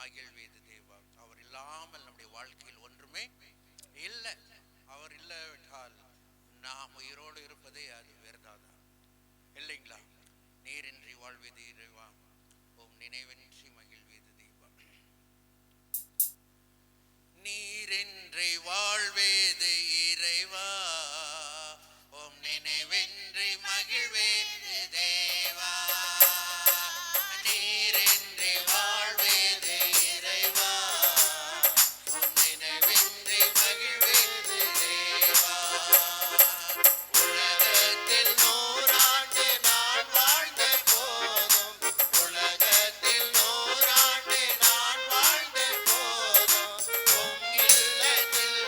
மகிழ்வீது தேவா. அவர் இல்லாமல் நம்முடைய வாழ்க்கையில் ஒன்றுமே இல்லை. அவர் இல்லாவிட்டால் நாம் உயிரோடு இருப்பதே அது வேறுதாதான் இல்லைங்களா? நீரின்றி வாழ்வீது இறைவா, உம் நினைவின்றி மகிழ்வீது தேவா. நீரின்றி வாழ்வேது இறைவா, உம் நினைவின்றி மகிழ்வேது தேவா. நீரின்றி வாழ்வேது இறைவா, உம் நினைவின்றி மகிழ்வேது தேவா. உலகத்தில் 100 ஆண்டு நான் வாழ்ந்த போதும், உலகத்தில் 100 ஆண்டு நான் வாழ்ந்த போதும், உம் இல்லத்தில்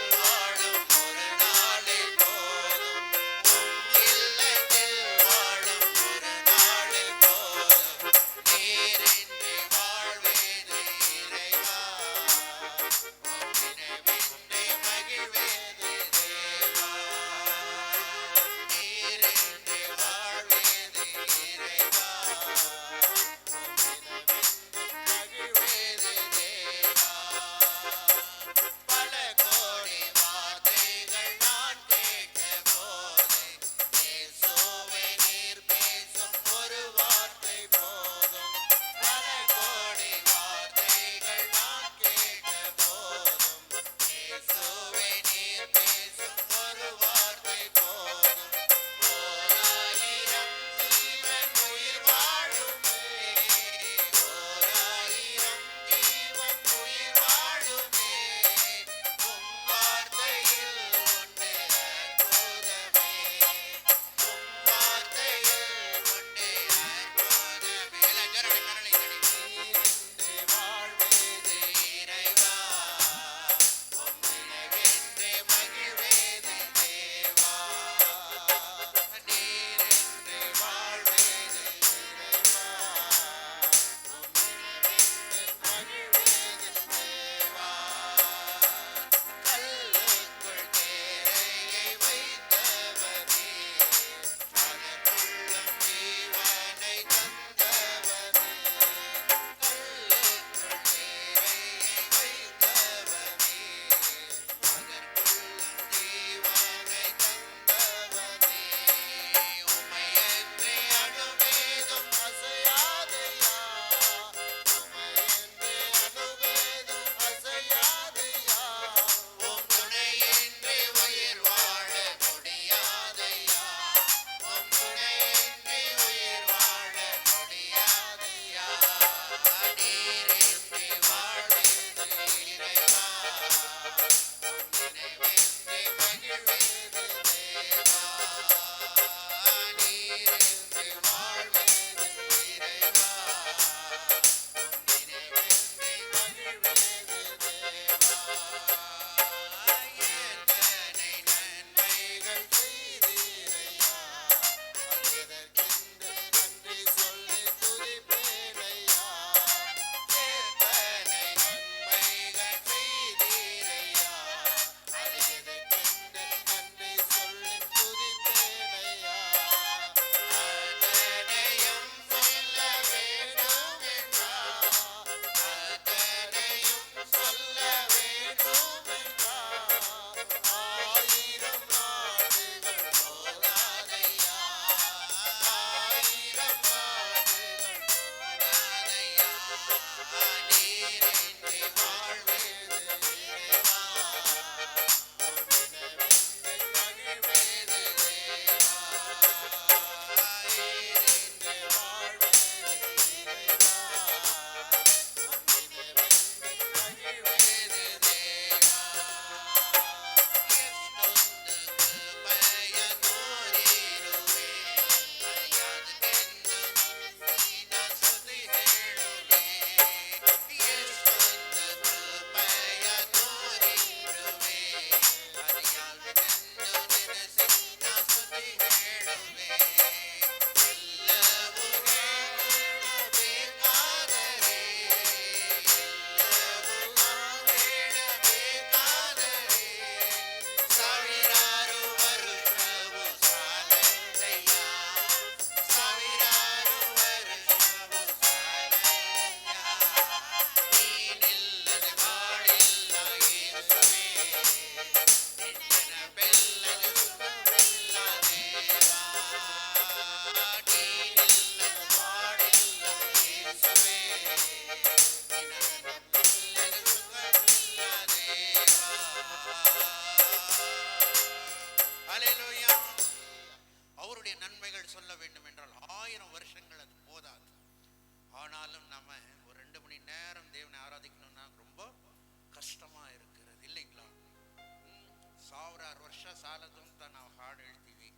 ಸಾಲದು ಅಂತ ನಾವು ಹಾಡು ಹೇಳ್ತೀವಿ,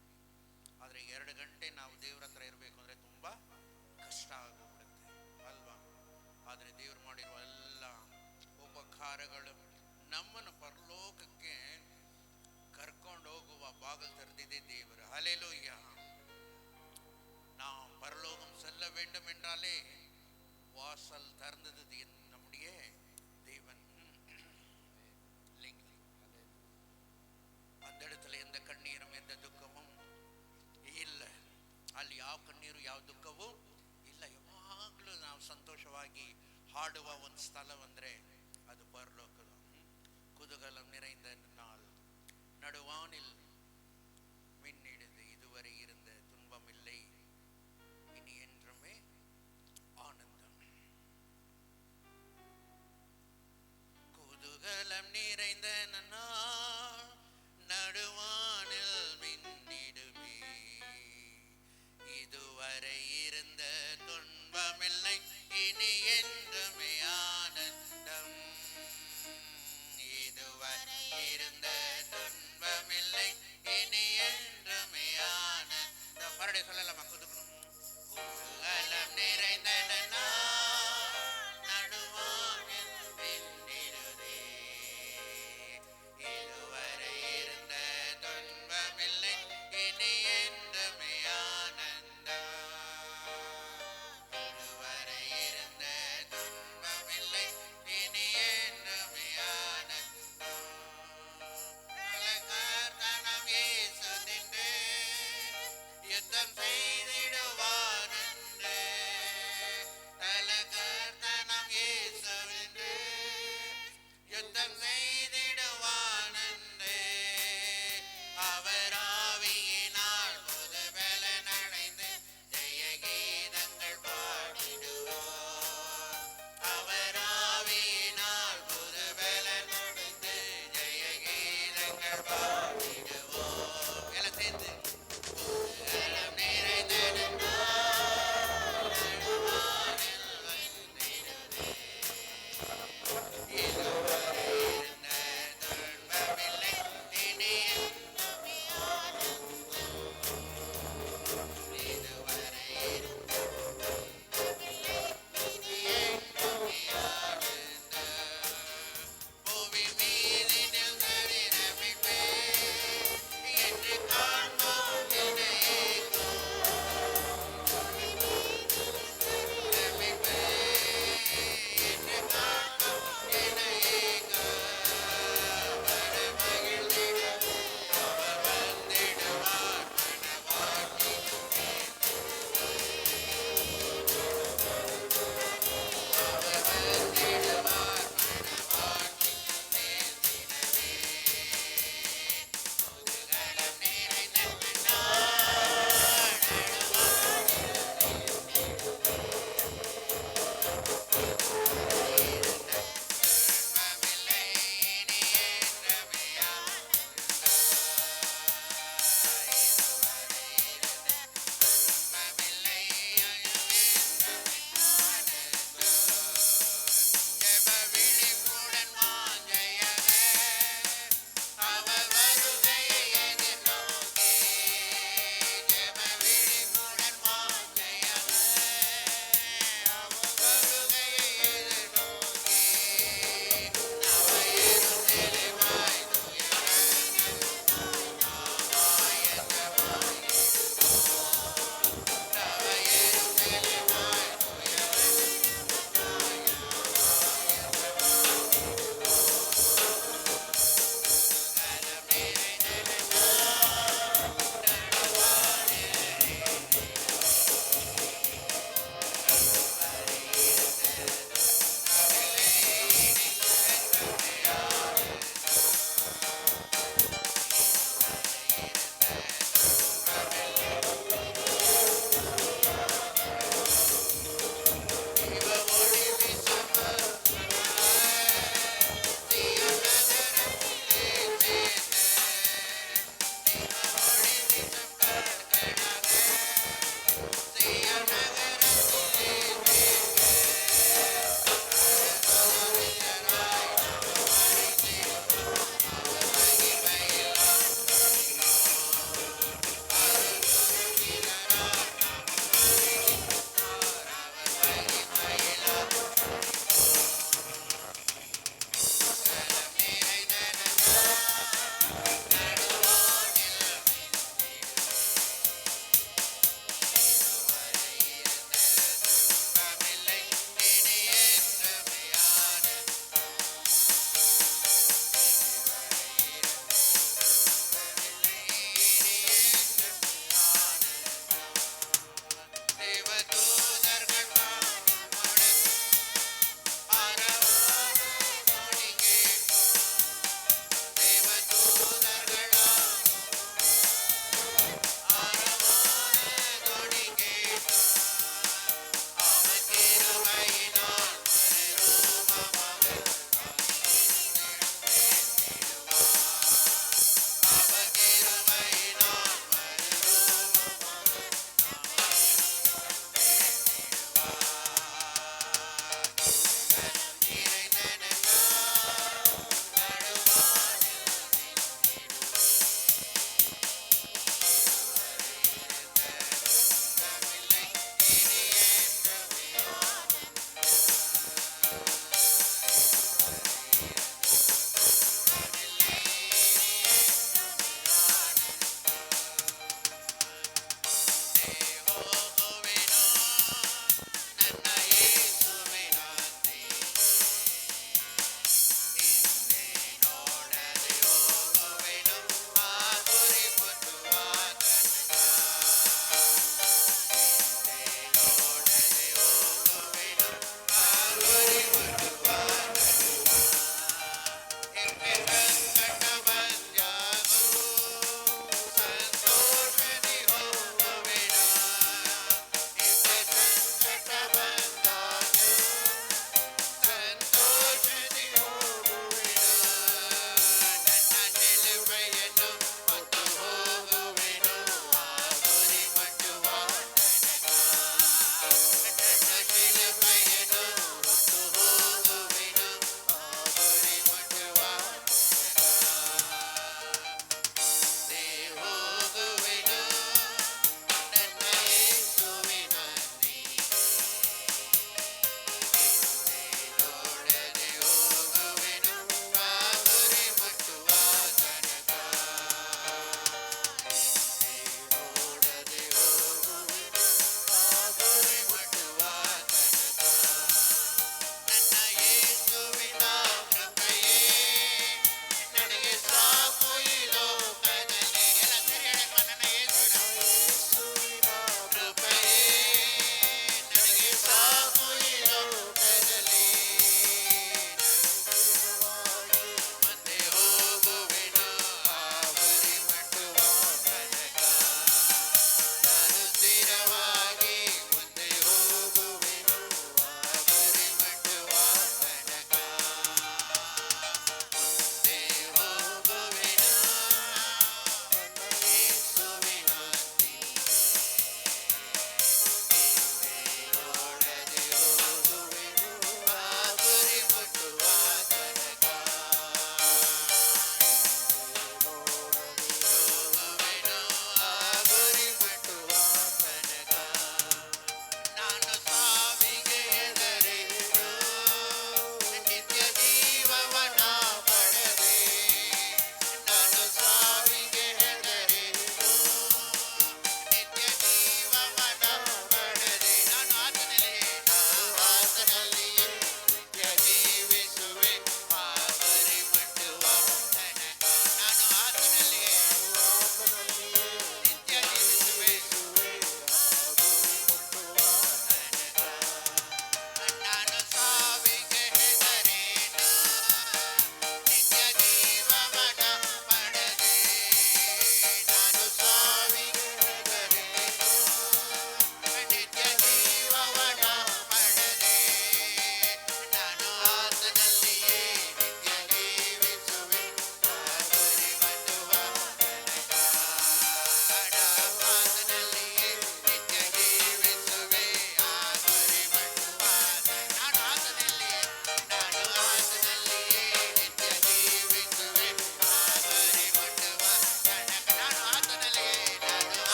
ಆದರೆ 2 ಗಂಟೆ ನಾವು ದೇವ್ರ ಹತ್ರ ಇರಬೇಕು ಅಂದರೆ ತುಂಬ ಕಷ್ಟ ಆಗೋಗ್ಬಿಡುತ್ತೆ ಅಲ್ವಾ? ಆದರೆ ದೇವ್ರು ಮಾಡಿರುವ ಎಲ್ಲ ಉಪಕಾರಗಳು ನಮ್ಮನ್ನು ಪರಲೋಕಕ್ಕೆ கர்க்கொண்டு ಹೋಗುವ ಬಾಗಿಲು திறந்ததே தேவர். ஹல்லேலூயா. நாம் பரலோகம் செல்ல வேண்டும் என்றாலே வாசல் திறந்தது நம்முடைய தேவன். அந்த இடத்துல எந்த கண்ணீரும் எந்த துக்கமும் ಇಲ್ಲ. ಅಲ್ಲಿ ಯಾವ ಕಣ್ಣೀರು ಯಾವ ದುಃಖವೂ ಇಲ್ಲ. ಯಾವಾಗಲೂ ನಾವು ಸಂತೋಷವಾಗಿ ಹಾಡುವ ಒಂದು ಸ್ಥಳವಂದ್ರೆ அது பரலோகம். குதூகலம் நிறைந்த நாள், நடுவானில் மின்னிடுது, இதுவரை இருந்த துன்பம் இல்லை, இனி என்றுமே ஆனந்தம். குதூகலம் நிறைந்த நாள், நடுவானில் மின்னிடுமே, இதுவரை இருந்த துன்பமில்லை, இனி என்றுமே ஆனந்தம். இதுவரை இருந்த துன்பமில்லை,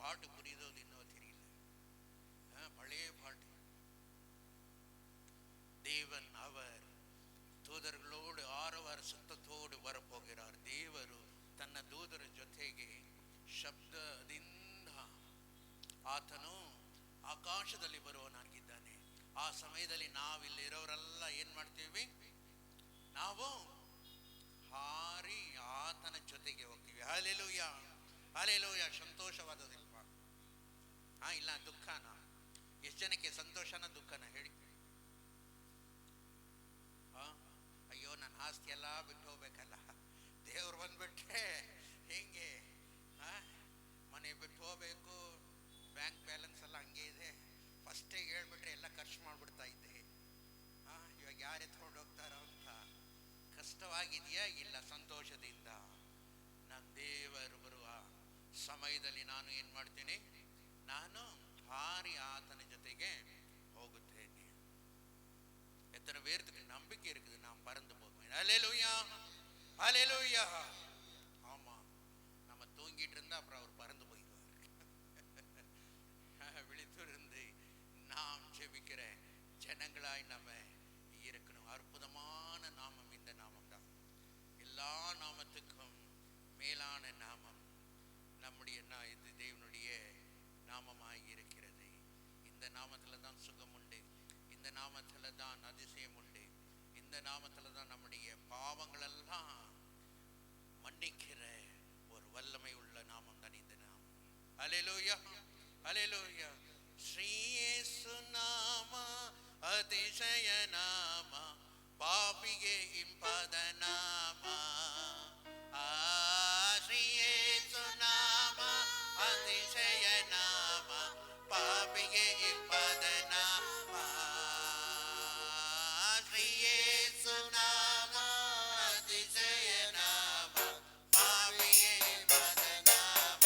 பாட்டு புரியுதோ இன்னும் தெரியல. பழைய பாட்டு. தேவன் அவர் ದೂತರುಗಳೋಡು ಆರವಾರ ಸತ್ತತೋಡು ಬರಪೋಗಿರಾರು. ದೇವರು ತನ್ನ ದೂತರ ಜೊತೆಗೆ ಶಬ್ದದಿಂದ ಆತನು ಆಕಾಶದಲ್ಲಿ ಬರುವವನಾಗಿದ್ದಾನೆ. ಆ ಸಮಯದಲ್ಲಿ ನಾವಿಲ್ಲಿರೋರೆಲ್ಲ ಏನ್ ಮಾಡ್ತೀವಿ? ನಾವು ಹಾರಿ ಆತನ ಜೊತೆಗೆ ಹೋಗ್ತೀವಿ. Hallelujah, hallelujah. ಸಂತೋಷವಾದದಿಲ್ವಾ? ಇಲ್ಲ ದುಃಖನ? ಎಷ್ಟು ಜನಕ್ಕೆ ಸಂತೋಷನ ದುಃಖನ ಹೇಳಿ? ಅಯ್ಯೋ ನನ್ನ ಆಸ್ತಿ ಎಲ್ಲ ಬಿಟ್ಟು ಹೋಗ್ಬೇಕಲ್ಲ, ದೇವ್ರು ಬಂದ್ಬಿಟ್ರೆ ಹೆಂಗೆ? ಮನೆ ಬಿಟ್ಟು ಹೋಗ್ಬೇಕು, ಬ್ಯಾಂಕ್ ಬ್ಯಾಲೆನ್ಸ್ ಎಲ್ಲ ಹಂಗೆ ಇದೆ, ಫಸ್ಟೇ ಹೇಳ್ಬಿಟ್ರೆ ಎಲ್ಲ ಖರ್ಚು ಮಾಡಿಬಿಡ್ತಾ ಇದ್ದೆ, ಇವಾಗ ಯಾರು ಎತ್ಕೊಂಡು ಹೋಗ್ತಾರೋ ಅಂತ ಕಷ್ಟವಾಗಿದೆಯಾ? ಇಲ್ಲ, ಸಂತೋಷದಿಂದ ನನ್ನ ದೇವರು ಬರುವ ಸಮಯದಲ್ಲಿ ನಾನು ಏನು ಮಾಡ್ತೀನಿ? ನಾನು ಹಾರಿ ಆತನ ಜೊತೆಗೆ ಹೋಗುತ್ತೇನೆ. எத்தனை பேருக்கு நம்பிக்கை இருக்குது நாம் பறந்து போவோம்? ஹல்லேலூயா, ஹல்லேலூயா. ஆமா, நம்ம தூங்கிட்டு இருந்தா அப்புறம் அவர் பறந்து போயிடுவார். விழித்திருந்து நாம் ஜெபிக்கிற ஜனங்களாய் நம்ம இருக்கணும். அற்புதமான நாமம் இந்த நாமம் தான். எல்லா நாமத்துக்கும் மேலான நாமம் நம்முடைய இது தேவனுடைய நாமமாய் இருக்கிறது. இந்த நாமத்துல தான் சுகம் உண்டு, இந்த நாமத்துல தான் அதிசயம் உண்டு, இந்த நாமத்துல தான் நம்முடைய பாவங்கள் எல்லாம் மன்னிக்கிற ஒரு வல்லமை உள்ள நாமம் தான் இந்த நாமம். ஹல்லேலூயா, ஹல்லேலூயா. ஸ்ரீ ಯೇಸು ನಾಮ அதிசய நாம, பாபிಗೆ ಇಂಪಾದ ನಾಮ. ಶ್ರೀ ಯೇಸು ನಾಮ அதிசய நாம, பாபிಗೆ ಇಂಪಾದ ನಾಮ. ಶ್ರೀ ಯೇಸು ನಾಮ அதிசய நாம, பாபிಗೆ ಇಂಪಾದ ನಾಮ.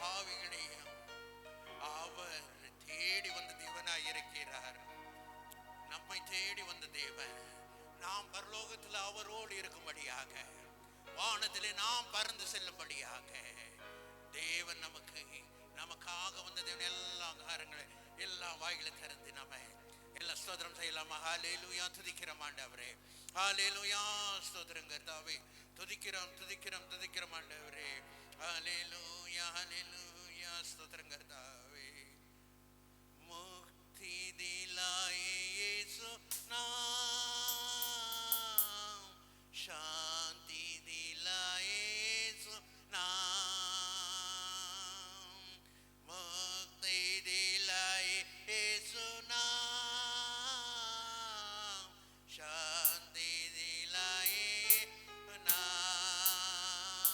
பாவிகளையும் அவர் தேடி வந்த தேவனாய் இருக்கிறார். நம்மை தேடி வந்த தேவன் நாம் பரலோகத்தில் அவரோடு இருக்கும்படியாக, வானத்திலே நாம் பறந்து செல்லும்படியாக தேவன் நமக்காக வந்த தேவன் எல்லா காரங்களை எல்லா வாய்களை திறந்து நம்ம எல்லா ஸ்தோத்திரம் செய்யலாமா? ஹல்லேலூயா, துதிக்கிறோம் ஆண்டவரே. ஹல்லேலூயா, ஸ்தோத்திரம் கர்த்தாவே. துதிக்கிறோம் ஆண்டவரே. ஹல்லேலூயா, ஹல்லேலூயா, ஸ்தோத்திரம் கர்த்தாவே. முக்தி திலாயே இயேசு नाम, शांति दिलाए यीशु नाम, मुक्ति दिलाए यीशु नाम, शांति दिलाए नाम।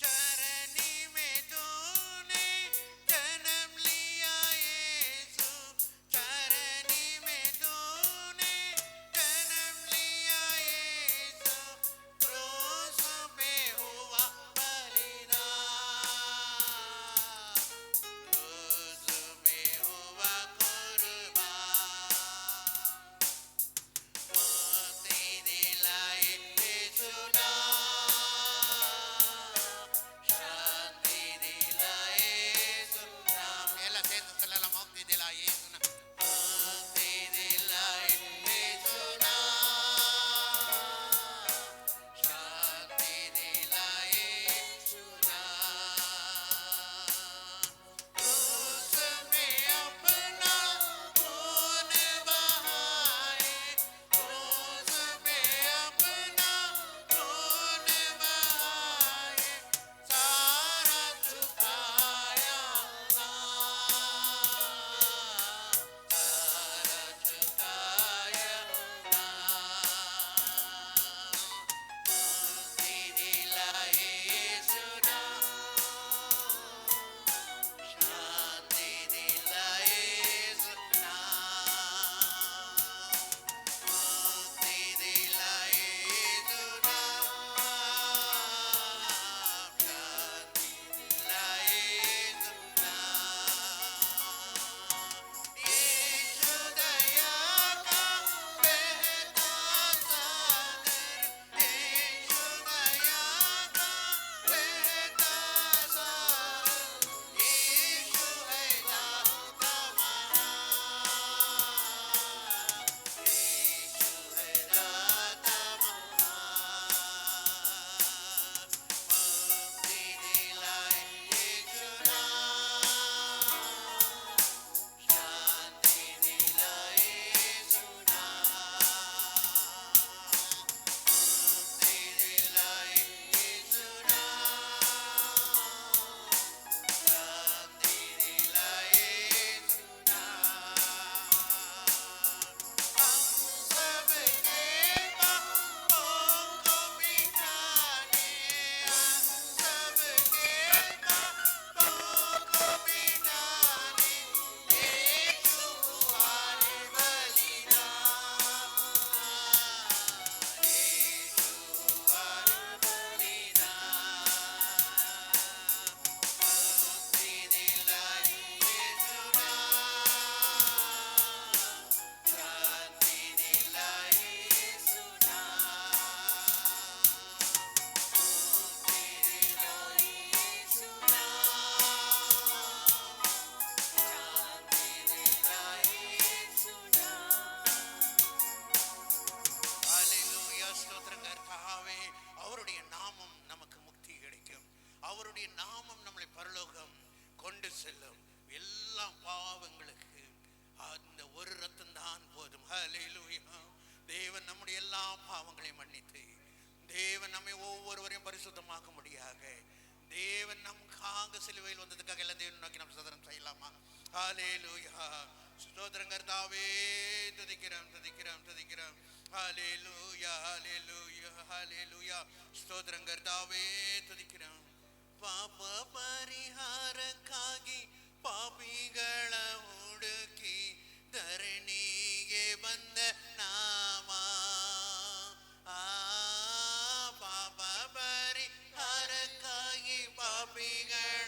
चरनी में तूने जन्म लिया यीशु, चरनी में तूने जन्म लिया यीशु, क्रूस में हुआ बलिदान, क्रूस में हुआ कुर्बान। मुक्ति दिलाए यीशु नाम, शांति दिलाए यीशु नाम। ಎಲ್ಲ ಸೇರ್ದು ಸಲ್ಲಲ್ಲ, ಮುಕ್ತಿ ದಿಲಾಯೆ ಯೇಸು ನಾಮ, मुक्ति दिलाए यीशु नाम, शांति दिलाए यीशु नाम। क्रूस में अपना खून बहाए, क्रूस में अपना खून बहाए, सारा चुकाया नाम, सारा चुकाया नाम। मुक्ति दिलाए यीशु नाम, शांति दिलाए यीशु नाम, मुक्ति दिलाए यीशु नाम, शांति दिलाए यीशु नाम। यीशु दया का बहता सागर, यीशु दया का बहता सागर, यीशु है दाता महान, यीशु है दाता महान। मुक्ति दिलाए यीशु नाम, शांति दिलाए यीशु नाम, मुक्ति दिलाए यीशु नाम, शांति दिलाए यीशु नाम। हम सबके पापों को मिटाने, हम सबके पापों को मिटाने यीशु हमारे बलिदान, यीशु हमारे बलिदान। मुक्ति दिलाए यीशु नाम, शांति दिलाए यीशु नाम, मुक्ति दिलाए यीशु नाम, शांति दिलाए यीशु नाम। ஹல்லேலூயா, ஸ்தோத்திரம் கர்த்தாவே. அவருடைய நாமம் நமக்கு முக்தி கிடைக்கும். அவருடைய நாமம் நம்மளை பரலோகம் கொண்டு செல்லும். எல்லா பாவங்களுக்கு அந்த ஒரு ரத்தம் தான் போதும். ஹல்லேலூயா. தேவன் நம்முடைய எல்லா பாவங்களையும் மன்னித்து, தேவன் நம்மை ஒவ்வொருவரையும் பரிசுத்தமாக்க முடியாக, தேவன் நமக்காக சிலுவையில் வந்ததுக்காக எல்லாம் தேவன் நோக்கி நம்ம சோதரம் செய்யலாமா? ஹல்லேலூயா, ஸ்தோத்திரம் கர்த்தாவே. துதிக்கிறோம். ஹல்லேலூயா, ஹல்லேலூயா, ஹல்லேலூயா, ஸ்தோத்திரம் கர்த்தாவே. துதிக்கிறோம். ಪಾಪ ಪರಿಹಾರಕ್ಕಾಗಿ ಪಾಪಿಗಳ ಹುಡುಕಿ ಧರಣಿಗೆ ಬಂದ ನಾಮ, ಪಾಪ ಪರಿಹಾರಕ್ಕಾಗಿ ಪಾಪಿಗಳ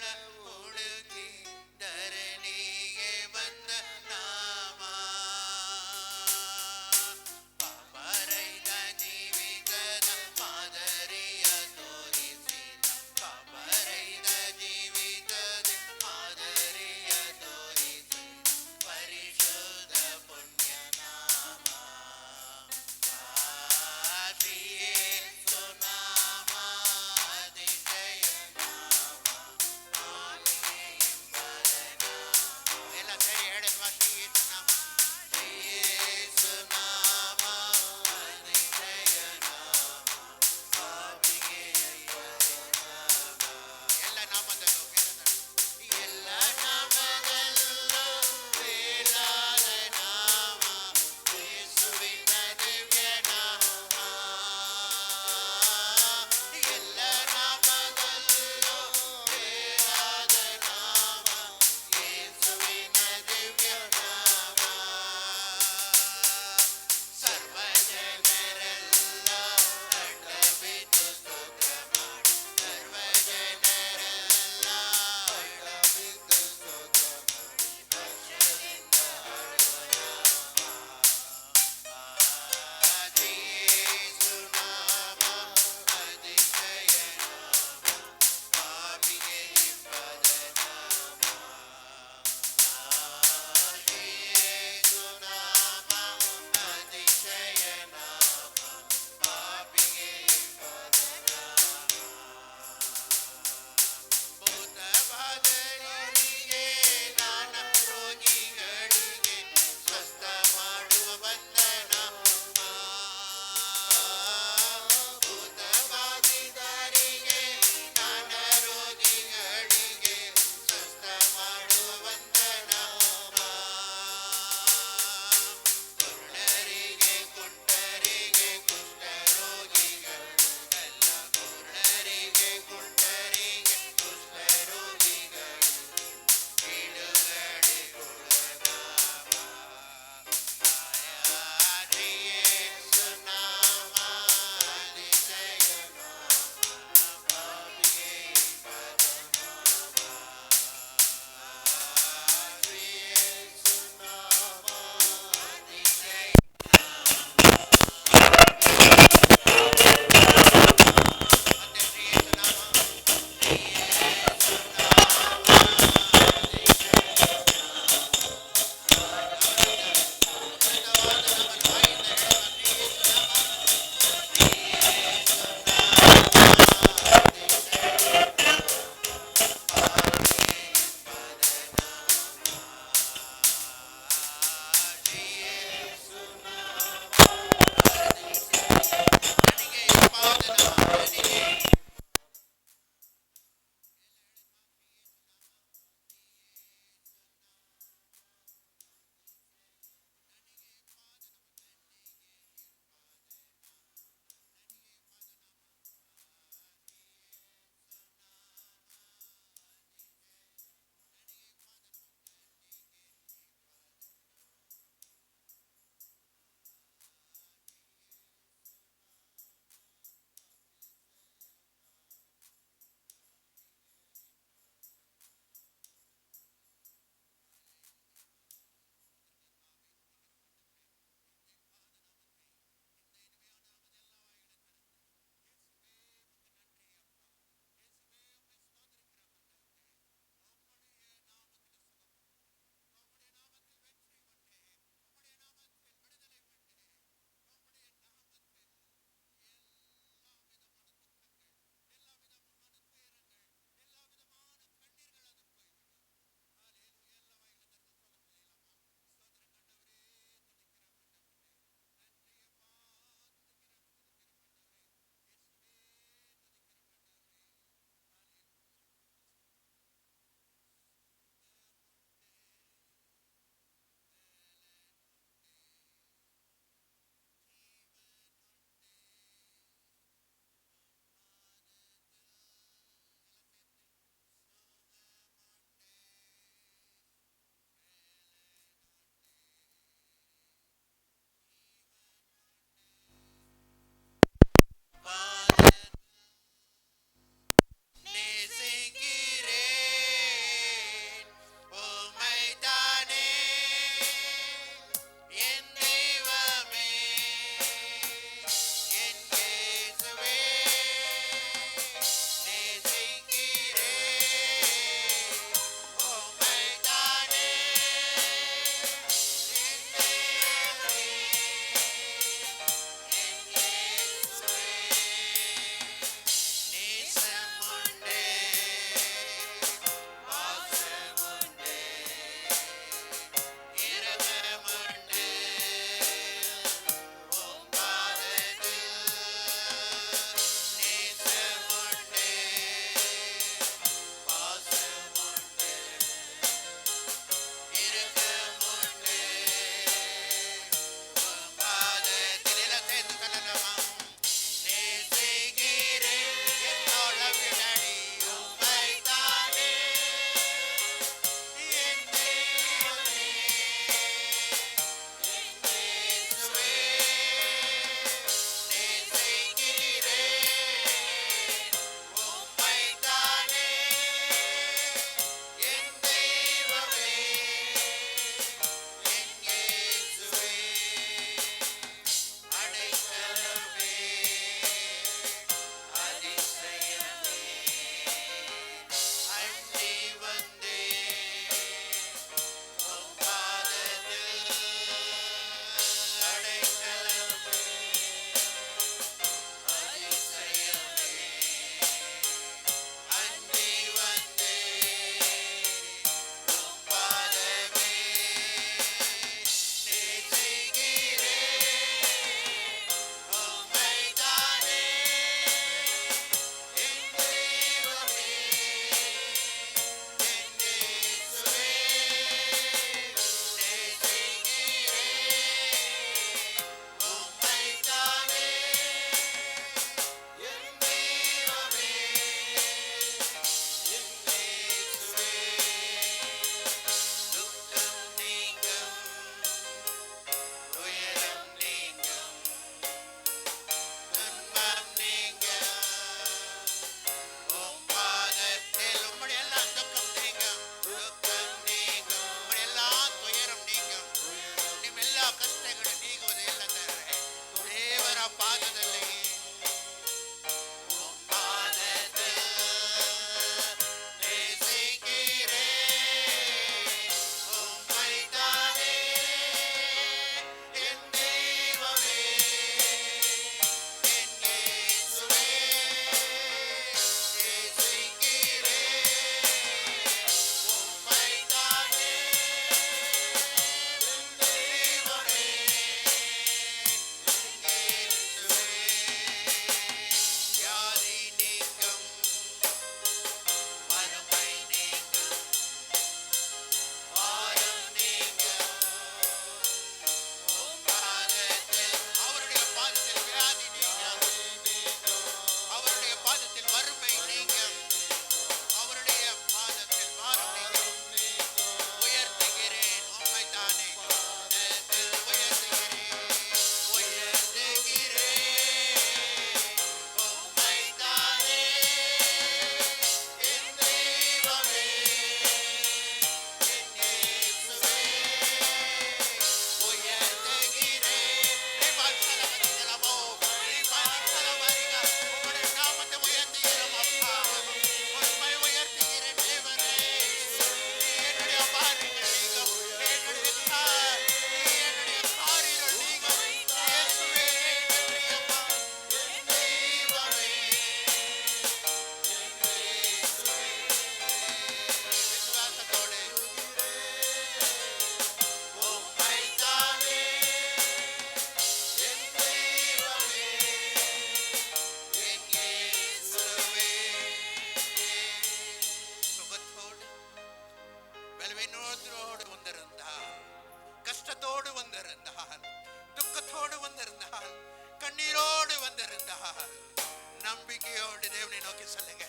நம்பிக்கையோடு தேவனை நோக்கி சொல்லுங்க.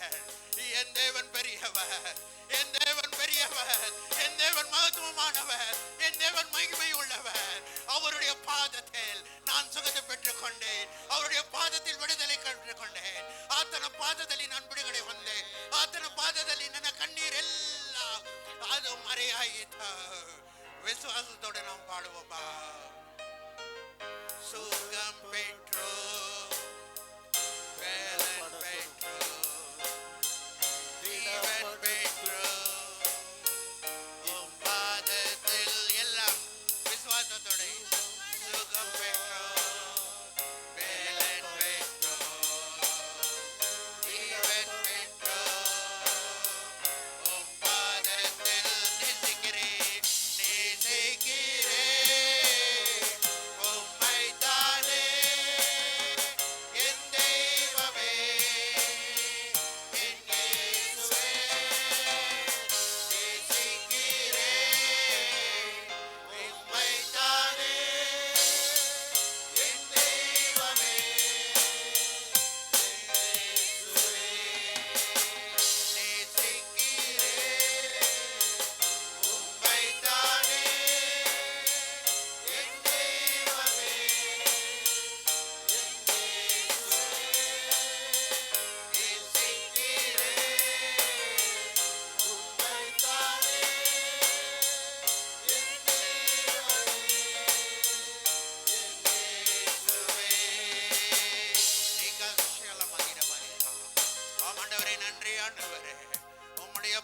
என் தேவன் பெரியவர், என் தேவன் பெரியவர், என் தேவன் மகத்துவமானவர், என் தேவன் மகிமை உள்ளவர். அவருடைய பாதத்தில் நான் சுகத்தை பெற்றுக் கொண்டேன், அவருடைய பாதத்தில் விடுதலை பெற்றுக் கொண்டேன். ಆತನ ಪಾದದಲ್ಲಿ ನಾನು ಬಿಡುಗಡೆ ಹೊಂದೆ, ಆತನ ಪಾದದಲ್ಲಿ ನನ್ನ ಕಣ್ಣೀರೆಲ್ಲ ಅದು ಮರೆಯಾಯಿತು. ವಿಶ್ವಾಸದೊಡೆ ನಾವು ಬಾಳುವಪ್ಪ. சுகம் பெற்றோ வேலன் பெற்றோ ஜீவன் பெற்றோ உம் பாதத்தில் எல்லாம் விசுவாசத்தோட சுகம் பெற்றோ வேலன் பெற்றோ ஜீவன் பெற்றோ உம் பாதத்தில் நேசிக்கிறேன் நேசிக்கிறேன் உம்மைத்தானே என் தெய்வமே என் இயேசுவே நேசிக்கிறேன் உம்மைத்தானே என் தெய்வமே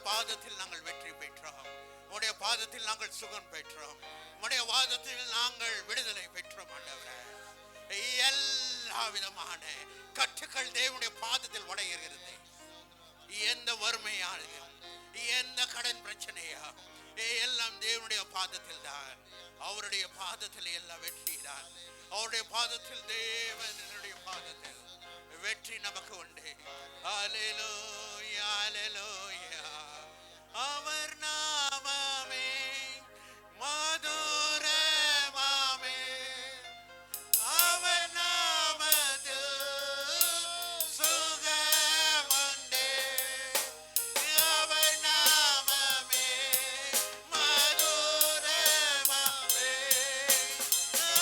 பாதத்தில் நாங்கள் வெற்றி பெற்றோம், உம்முடைய பாதத்தில் நாங்கள் சுகம் பெற்றோம், உம்முடைய பாதத்தில் நாங்கள் விடுதலை பெற்றோம். ஆண்டவரே, எல்லா விதமான கட்டுக்கள் தேவனுடைய பாதத்தில் உடைகிறது. எந்த வறுமையானது, எந்த கடன் பிரச்சனையா, எல்லாம் தேவனுடைய பாதத்தில் தான். அவருடைய பாதத்தில் எல்லாம் வெற்றி தான். அவருடைய பாதத்தில் தேவனுடைய பாதத்தில் வெற்றி நமக்கு உண்டு. ஹல்லேலூயா ஹல்லேலூயா. அவர் நாமமே மதுரமாமே, அவர் நாமத்தில் சுகமுண்டே. அவர் நாமமே மதுரமாமே,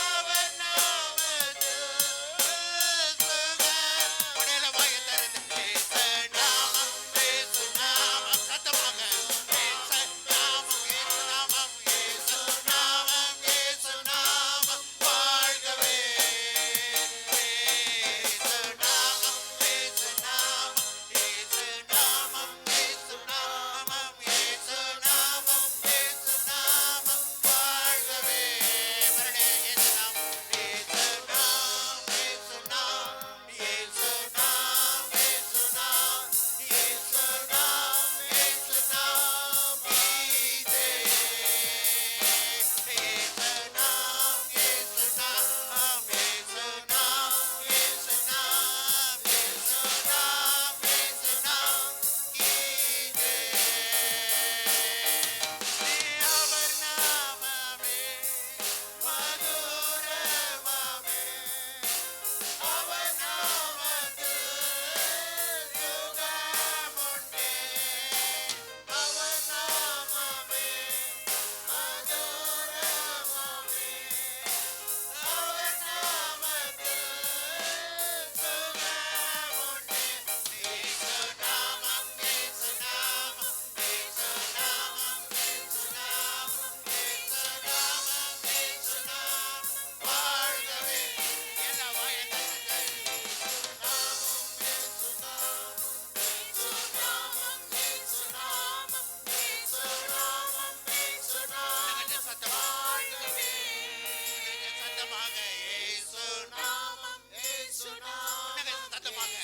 அவர் நாமத்தில் சுகம். உடல வாயை திறந்து இயேசு நாமம், இயேசு நாமம் சத்தமாக. இயேசு நாமம், இயேசு நாமம், இயேசு நாமம், இயேசு நாமம் வாழ்கவே. இயேசு நாமம், இயேசு நாமம், இயேசு நாமம், இயேசு நாமம், இயேசு நாமம், இயேசு நாமம் வாழ்கவே. மறுபடியும் இயேசு நாமம், இயேசு நாமம், இயேசு நாமம், இயேசு நாமம், இயேசு நாமம், இயேசு நாமம், இயேசு நாமம் இதே. இயேசு நாமம், இயேசு நாமம், இயேசு நாமம், இயேசு நாமம், இயேசு நாமம், இயேசு நாமம் இதே. அவர் நாமமே மதுரமாமே, அவர் நாமத்தில் சுகமுண்டே. அவர் நாமமே மதுரமாமே, அவர் நாமத்தில் சுகமுண்டே. இயேசு நாமம், இயேசு நாமம், இயேசு நாமம், இயேசு நாமம், இயேசு நாமம், இயேசு நாமம் வாழ்கவே. எல்லா வாயை திறந்து இயேசு நாமம், இயேசு நாமம், இயேசு நாமம், இயேசு நாமம், இயேசு நாமம், இயேசு நாமம் வாழ்கவே. சத்தமாக இயேசு நாமம், இயேசு நாமம், சத்தமாக.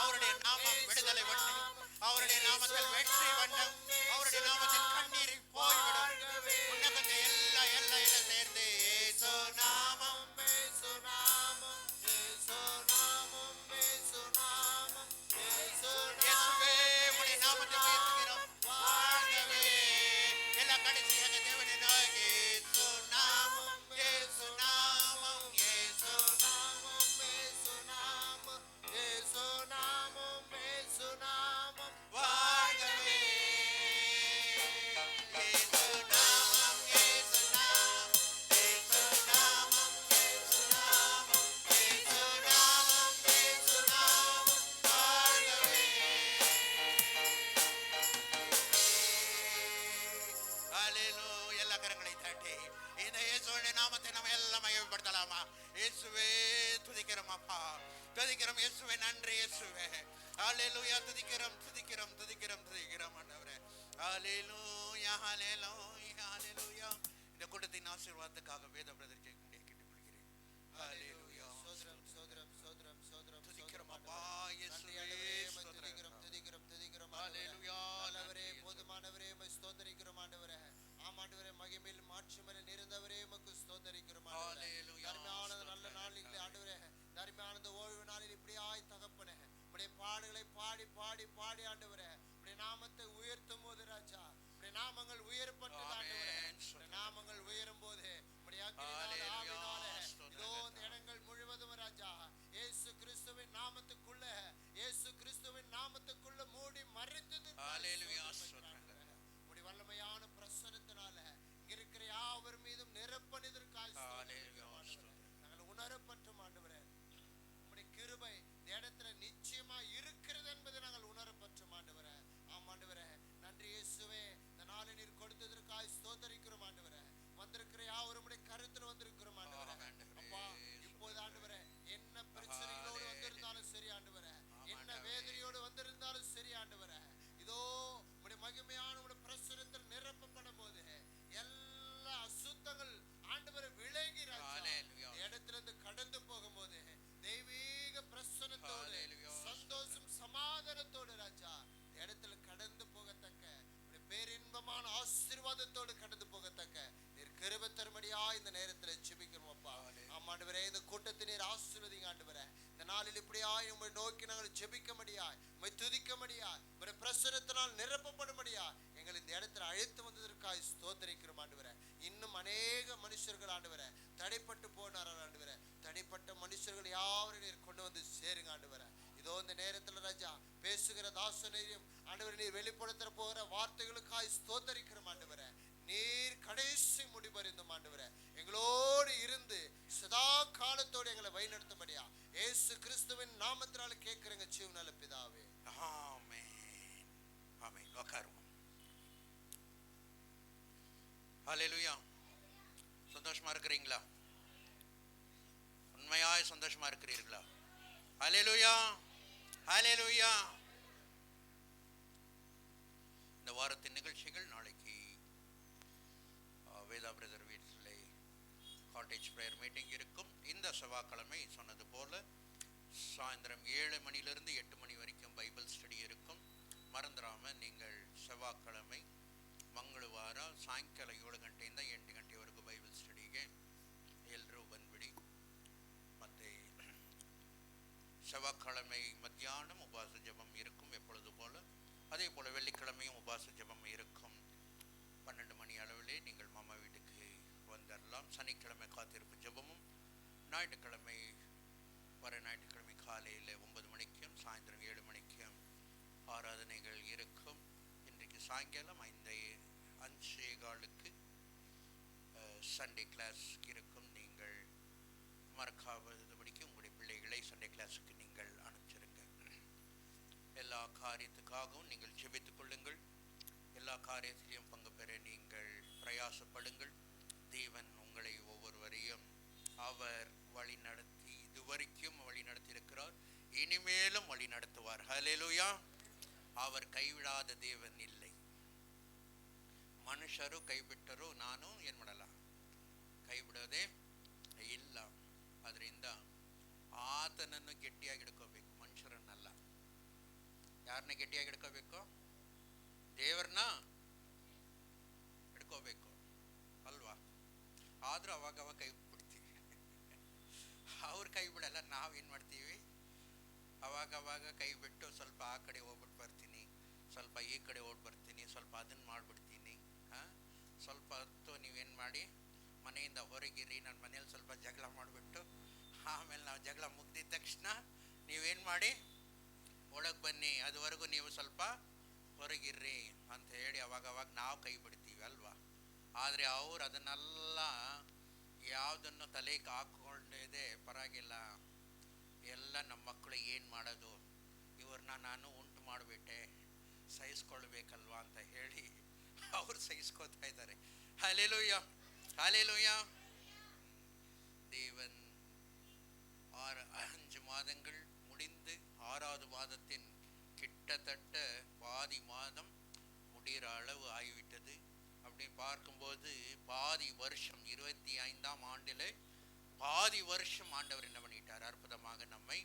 அவருடைய நாமம் விடுதலை வண்ணம், அவருடைய நாமத்தில் வெற்றி வண்ணம், அவருடைய நாமத்தில் கண்ணீரை போய்விடும். உன்னதத்தை எல்லா எல்லாம் சேர்ந்து இயேசு நாமம், இயேசு நாமம், இயேசு நாமம், இயேசு நாமம், இயேசு நாமம். இயேசுவே, உம்முடைய நாமத்தை உயர்த்துகிறோம். வாழ்கவே. எல்லாம் கடைசியாக தேவனை நோக்கி இயேசு நாமம், இயேசு நாமம், இயேசு நாமம், இயேசு நாமம், இயேசு இயேசுவே. ஹalleluya. துதிக்கிறோம் துதிக்கிறோம் துதிக்கிறோம் துதிக்கிறோம் ஆண்டவரே. ஹalleluya ஹalleluya ஹalleluya. இந்த கூட்டத்தின் ஆசீர்வாதத்துக்காக வேத பிரதர் கேட்க கேட்டுக்கொள்கிறேன். ஹalleluya. சோதரம் சோதரம் சோதரம் சோதரம் துதிக்கிறோம் அப்பா இயேசுவே. துதிக்கிறோம் துதிக்கிறோம் துதிக்கிறோம் ஹalleluya. ஆண்டவரே போதுமானவரே உம்மை ஸ்தோத்திரிக்கிறோம் ஆண்டவரே. ஆண்டவரே மகிமையில் மாட்சிமையில் நிறைந்தவரே உமக்கு ஸ்தோத்திரிக்கிறோம் ஆண்டவரே. தர்மமான நல்ல நாளிலே ஆண்டவரே, தர்மமான ஓய்வு நாளில் இப்படியாய் தகப்பனே உம்முடைய பாடுகளை பாடி பாடி பாடி ஆண்டவரே உம்முடைய நாமத்தை உயர்த்தும் போது ராஜா, உம்முடைய நாமங்கள் உயர்த்தப்பட்டது ஆண்டவரே. உம்முடைய நாமங்கள் உயரும் போது உம்முடைய அக்கினியாலே ஆவியினாலே இதோ இந்த இடங்கள் முழுவதும் ராஜா இயேசு கிறிஸ்துவின் நாமத்துக்குள்ள, இயேசு கிறிஸ்துவின் நாமத்துக்குள்ள மூடி மறைத்தது. ஹalleluya. உம்முடைய வல்லமையான பிரசன்னத்தினால இங்க இருக்கிற யாவர் மீதும் நிரப்பனிதற்காய் நாங்கள் உணரப்பட்டோம் ஆண்டவரே. உம்முடைய கிருபை இந்த இடத்துல நிச்சயமா இருக்கிறது என்பதை நாங்கள் உணரப்பட்டோம் ஆண்டவரே. ஆமாண்டவரே நன்றி இயேசுவே. இந்த நாளை நீர் கொடுத்ததற்காய் ஸ்தோத்திரிக்கிறோம் ஆண்டவரே. வந்திருக்கிற யாவரும் உம்முடைய கருத்துல வந்திருக்கிறோம் ஆண்டவரே. அப்பா இப்போது ஆண்டவரே என்ன பிரச்சனைகளோடு வந்திருந்தாலும் சரி ஆண்டவரே, என்ன வேதனையோடு வந்திருந்தாலும் சரி ஆண்டவரே, இதோ உம்முடைய மகிமையான உம்முடைய பிரசன்னத்தில் நிரப்பப்படும் போது எல்லா அசுத்தங்கள் ஆண்டவரே விலகி இடத்துல இருந்து கடந்து போகும்போது தெய்வீக பிரசன்னத்தோடு சந்தோஷம் சமாதானத்தோடு ராஜா இடத்துல கடந்து போகத்தக்க பேரின்பமான ஆசீர்வாதத்தோடு கடந்து போகத்தக்க நீர் கிருபை தரும்படியா இந்த நேரத்தில் ஜெபிக்கிறோம் அப்பா. ஆமாண்டவரே இந்த கூட்டத்தை நீர் ஆசீர்வதிங்க ஆண்டவரே. இந்த நாளில் இப்படியாய் உம்மை நோக்கி நாங்கள் ஜெபிக்கும்படியாய், உம்மை துதிக்கும்படியாய், உம்முடைய பிரசன்னத்தினால் நிரப்பப்படும்படியாய் எங்களை இந்த இடத்துல அழைத்து வந்ததற்காய் ஸ்தோத்திரிக்கிறோம் ஆண்டவரே. இன்னும் அநேக மனுஷர்கள் ஆண்டவரே தடைப்பட்டு போனார் ஆண்டவரே. தடைப்பட்ட மனுஷர்கள் யாவரையும் நீர் கொண்டு வந்து சேருங்க ஆண்டவரே. இதோ இந்த நேரத்தில் ராஜா பேசுகிற தாசனையும் ஆண்டவரே நீர் வெளிப்படுத்த போகிற வார்த்தைகளுக்காய் ஸ்தோத்திரிக்கிறோம் ஆண்டவரே. நீர் கடைசி முடிவறிந்தும் ஆண்டவரே எங்களோடு இருந்து சதா காலத்தோடு எங்களை வழிநடத்தும்படியா இயேசு கிறிஸ்துவின் நாமத்தினால கேட்கிறேங்க ஜீவனால பிதாவே. ஆமென் ஆமென். உட்காருவோம். ஹalleluya. சந்தோஷமா இருக்கிறீங்களா? உண்மையாய் சந்தோஷமா இருக்கிறீர்களா? ஹalleluya ஹalleluya. இந்த வாரத்தின் நிகழ்ச்சிகள் நாளைக்கு வேதா பிரதர் வீட்டிலே காட்டேஜ் ப்ரேயர் மீட்டிங் இருக்கும். இந்த செவ்வாய்க்கிழமை சொன்னது போல சாயந்தரம் 7 மணிலிருந்து 8 மணி வரைக்கும் பைபிள் ஸ்டடி இருக்கும். ಮರಂದ್ರಾಮ நீங்கள் செவ்வாய்க்கிழமை ಮಂಗಳವಾರ ಸಾಯಂಕಾಲ 7 ಗಂಟೆಯಿಂದ 8 ಗಂಟೆವರೆಗೂ ಬೈಬಲ್ ಸ್ಟಡಿಗೆ ಎಲ್ಲರೂ ಬಂದ್ಬಿಡಿ. ಮತ್ತು செவ்வாய்க்கிழமை மத்தியானம் உபாச ஜெபம் இருக்கும் எப்பொழுது போல. அதே போல் வெள்ளிக்கிழமையும் உபாச ஜெபம் இருக்கும். 12 மணி அளவிலே நீங்கள் மாமா வீட்டுக்கு வந்துடலாம். சனிக்கிழமை காத்திருப்பு ஜெபமும், ஞாயிற்றுக்கிழமை வர ஞாயிற்றுக்கிழமை காலையில் 9 மணிக்கும் சாயந்தரம் 7 மணிக்கும் ஆராதனைகள் இருக்கும். இன்றைக்கு சாயங்காலம் 5:15 சண்டே கிளாஸ் இருக்கும். நீங்கள் மறக்காதபடிக்கு உங்களுடைய பிள்ளைகளை சண்டே கிளாஸுக்கு நீங்கள் அனுப்பிச்சிருங்க. எல்லா காரியத்துக்காகவும் நீங்கள் ஜெபித்துக் கொள்ளுங்கள். எல்லா காரியத்திலையும் பங்கு பெற நீங்கள் பிரயாசப்படுங்கள். தேவன் உங்களை ஒவ்வொருவரையும் அவர் வழி நடத்தி இதுவரைக்கும் வழி நடத்தியிருக்கிறார், இனிமேலும் வழி நடத்துவார். ஹல்லேலூயா. அவர் கைவிடாத தேவன் இல்லை. ಮನುಷ್ಯರು ಕೈ ಬಿಟ್ಟರು ನಾನು ಏನು ಮಾಡಲ್ಲ, ಕೈ ಬಿಡೋದೇ ಇಲ್ಲ. ಅದರಿಂದ ಆತನನ್ನು ಗಟ್ಟಿಯಾಗಿ ಹಿಡ್ಕೋಬೇಕು, ಮನುಷ್ಯರನ್ನಲ್ಲ. ಯಾರನ್ನ ಗಟ್ಟಿಯಾಗಿ ಹಿಡ್ಕೋಬೇಕು? ದೇವರನ್ನ ಹಿಡ್ಕೋಬೇಕು ಅಲ್ವಾ? ಆದರೂ ಅವಾಗವಾಗ ಕೈ ಬಿಡ್ತೀವಿ. ಅವ್ರು ಕೈ ಬಿಡಲ್ಲ, ನಾವೇನು ಮಾಡ್ತೀವಿ? ಅವಾಗವಾಗ ಕೈ ಬಿಟ್ಟು ಸ್ವಲ್ಪ ಆ ಕಡೆ ಹೋಗ್ಬಿಟ್ಟು ಬರ್ತೀನಿ, ಸ್ವಲ್ಪ ಈ ಕಡೆ ಹೋಗಿ ಬರ್ತೀನಿ, ಸ್ವಲ್ಪ ಅದನ್ನು ಮಾಡಿಬಿಡ್ತೀನಿ. ಸ್ವಲ್ಪ ಹೊತ್ತು ನೀವೇನು ಮಾಡಿ ಮನೆಯಿಂದ ಹೊರಗಿರಿ. ನನ್ನ ಮನೇಲಿ ಸ್ವಲ್ಪ ಜಗಳ ಮಾಡಿಬಿಟ್ಟು ಆಮೇಲೆ ನಾವು ಜಗಳ ಮುಗ್ದಿದ ತಕ್ಷಣ ನೀವೇನು ಮಾಡಿ ಒಳಗೆ ಬನ್ನಿ, ಅದುವರೆಗೂ ನೀವು ಸ್ವಲ್ಪ ಹೊರಗಿರ್ರಿ ಅಂತ ಹೇಳಿ ಅವಾಗವಾಗ ನಾವು ಕೈ ಬಿಡ್ತೀವಿ ಅಲ್ವಾ? ಆದರೆ ಅವ್ರು ಅದನ್ನೆಲ್ಲ ಯಾವುದನ್ನು ತಲೆಗೆ ಹಾಕ್ಕೊಂಡಿದೆ ಪರವಾಗಿಲ್ಲ, ಎಲ್ಲ ನಮ್ಮ ಮಕ್ಕಳು ಏನು ಮಾಡೋದು, ಇವ್ರನ್ನ ನಾನು ಉಂಟು ಮಾಡಿಬಿಟ್ಟೆ, ಸಹಿಸ್ಕೊಳ್ಬೇಕಲ್ವಾ ಅಂತ ಹೇಳಿ ಅವ್ರು ಸಹಿಸ್ಕೋತಾ ಇದ್ದಾರೆ. ஹல்லேலூயா ஹல்லேலூயா. தேவன் 5 மாதங்கள் முடிந்து 6வது மாதத்தின் கிட்டத்தட்ட பாதி மாதம் முடிகிற அளவு ஆகிவிட்டது. அப்படி பார்க்கும்போது பாதி வருஷம் 25ஆம் ஆண்டில் பாதி வருஷம் ஆண்டவர் என்ன பண்ணிட்டார், அற்புதமாக நம்மை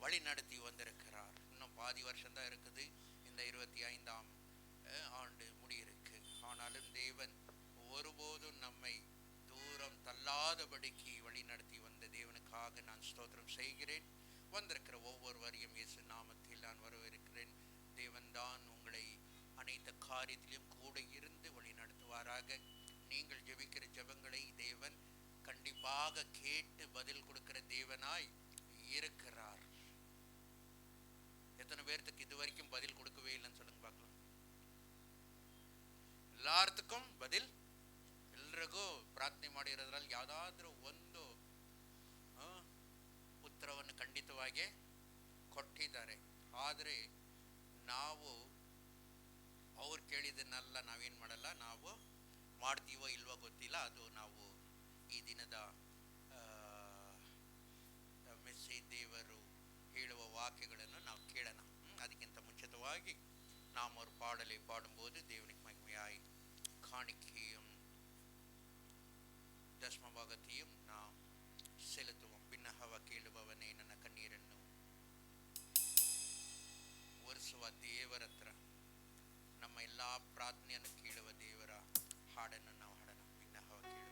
வழி நடத்தி வந்திருக்கிறார். இன்னும் பாதி வருஷம்தான் இருக்குது இந்த 25ஆம் ஆண்டு முடியிருக்கு. ஆனாலும் தேவன் ஒருபோதும் நம்மை தூரம் தள்ளாதபடிக்கு வழி நடத்தி வந்த தேவனுக்காக நான் ஸ்தோத்திரம் செய்கிறேன். வந்திருக்கிற ஒவ்வொருவரையும் இயேசு நாமத்தில் நான் வரவேற்கிறேன். தேவன் தான் உங்களை அனைத்து காரியத்திலும் கூட இருந்து வழி நடத்துவாராக. நீங்கள் ஜெபிக்கிற ஜெபங்களை தேவன் கண்டிப்பாக கேட்டு பதில் கொடுக்கிற தேவனாய் இருக்கிறார். எத்தனை பேர்த்துக்கு இது வரைக்கும் பதில் கொடுக்கவே இல்லைன்னு சொல்லுங்க பார்க்கலாம். ಎಲ್ಲಾರ್ದಕ್ಕೂ ಬದಿಲ್ ಎಲ್ರಿಗೂ ಪ್ರಾರ್ಥನೆ ಮಾಡಿರೋದ್ರಲ್ಲಿ ಯಾವುದಾದ್ರೂ ಒಂದು ಉತ್ತರವನ್ನು ಖಂಡಿತವಾಗಿ ಕೊಟ್ಟಿದ್ದಾರೆ. ಆದರೆ ನಾವು ಅವ್ರು ಕೇಳಿದ್ದನ್ನೆಲ್ಲ ನಾವೇನು ಮಾಡಲ್ಲ, ನಾವು ಮಾಡ್ತೀವೋ ಇಲ್ವೋ ಗೊತ್ತಿಲ್ಲ. ಅದು ನಾವು ಈ ದಿನದ ಮೆಸ್ಸೇಜ್ ದೇವರು ಹೇಳುವ ವಾಕ್ಯಗಳನ್ನು ನಾವು ಕೇಳೋಣ. ಅದಕ್ಕಿಂತ ಮುಂಚಿತವಾಗಿ நாம் ஒரு பாடலை பாடும்போது தேவனுக்கு மகிமையாய் காணிக்கையும் தசமபாகத்தையும் நாம் செலுத்துவோம். ಭಿನ್ನಹವ ಕೇಳುವವನೇ ನನ್ನ ಕಣ್ಣೀರನ್ನು ಒರೆಸುವ ದೇವರ ಹತ್ರ ನಮ್ಮ ಎಲ್ಲ ಪ್ರಾರ್ಥನೆಯನ್ನು ಕೇಳುವ ದೇವರ ಹಾಡನ್ನು ನಾವು ಹಾಡೋಣ. ಭಿನ್ನಹವ ಕೇಳುವ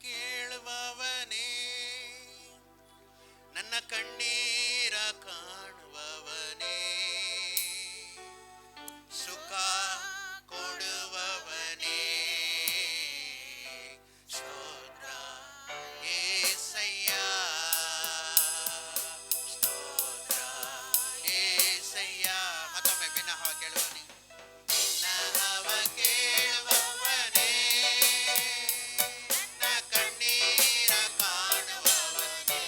ಕೇಳುವವನೇ ನನ್ನ ಕಣ್ಣೀರ ಕಾಣುವವನೇ ಸುಖ ಕೊಡುವವನೇ ಸ್ತೋತ್ರ ಏಸಯ್ಯ ಸ್ತೋತ್ರ ಏಸಯ್ಯ. ಮತ್ತೊಮ್ಮೆ ಭಿನ್ನಹವ ಕೇಳುವವನೇ ಭಿನ್ನಹವ ಕೇಳುವವನೇ ಕಣ್ಣೀರ ಕಾಣುವವನೇ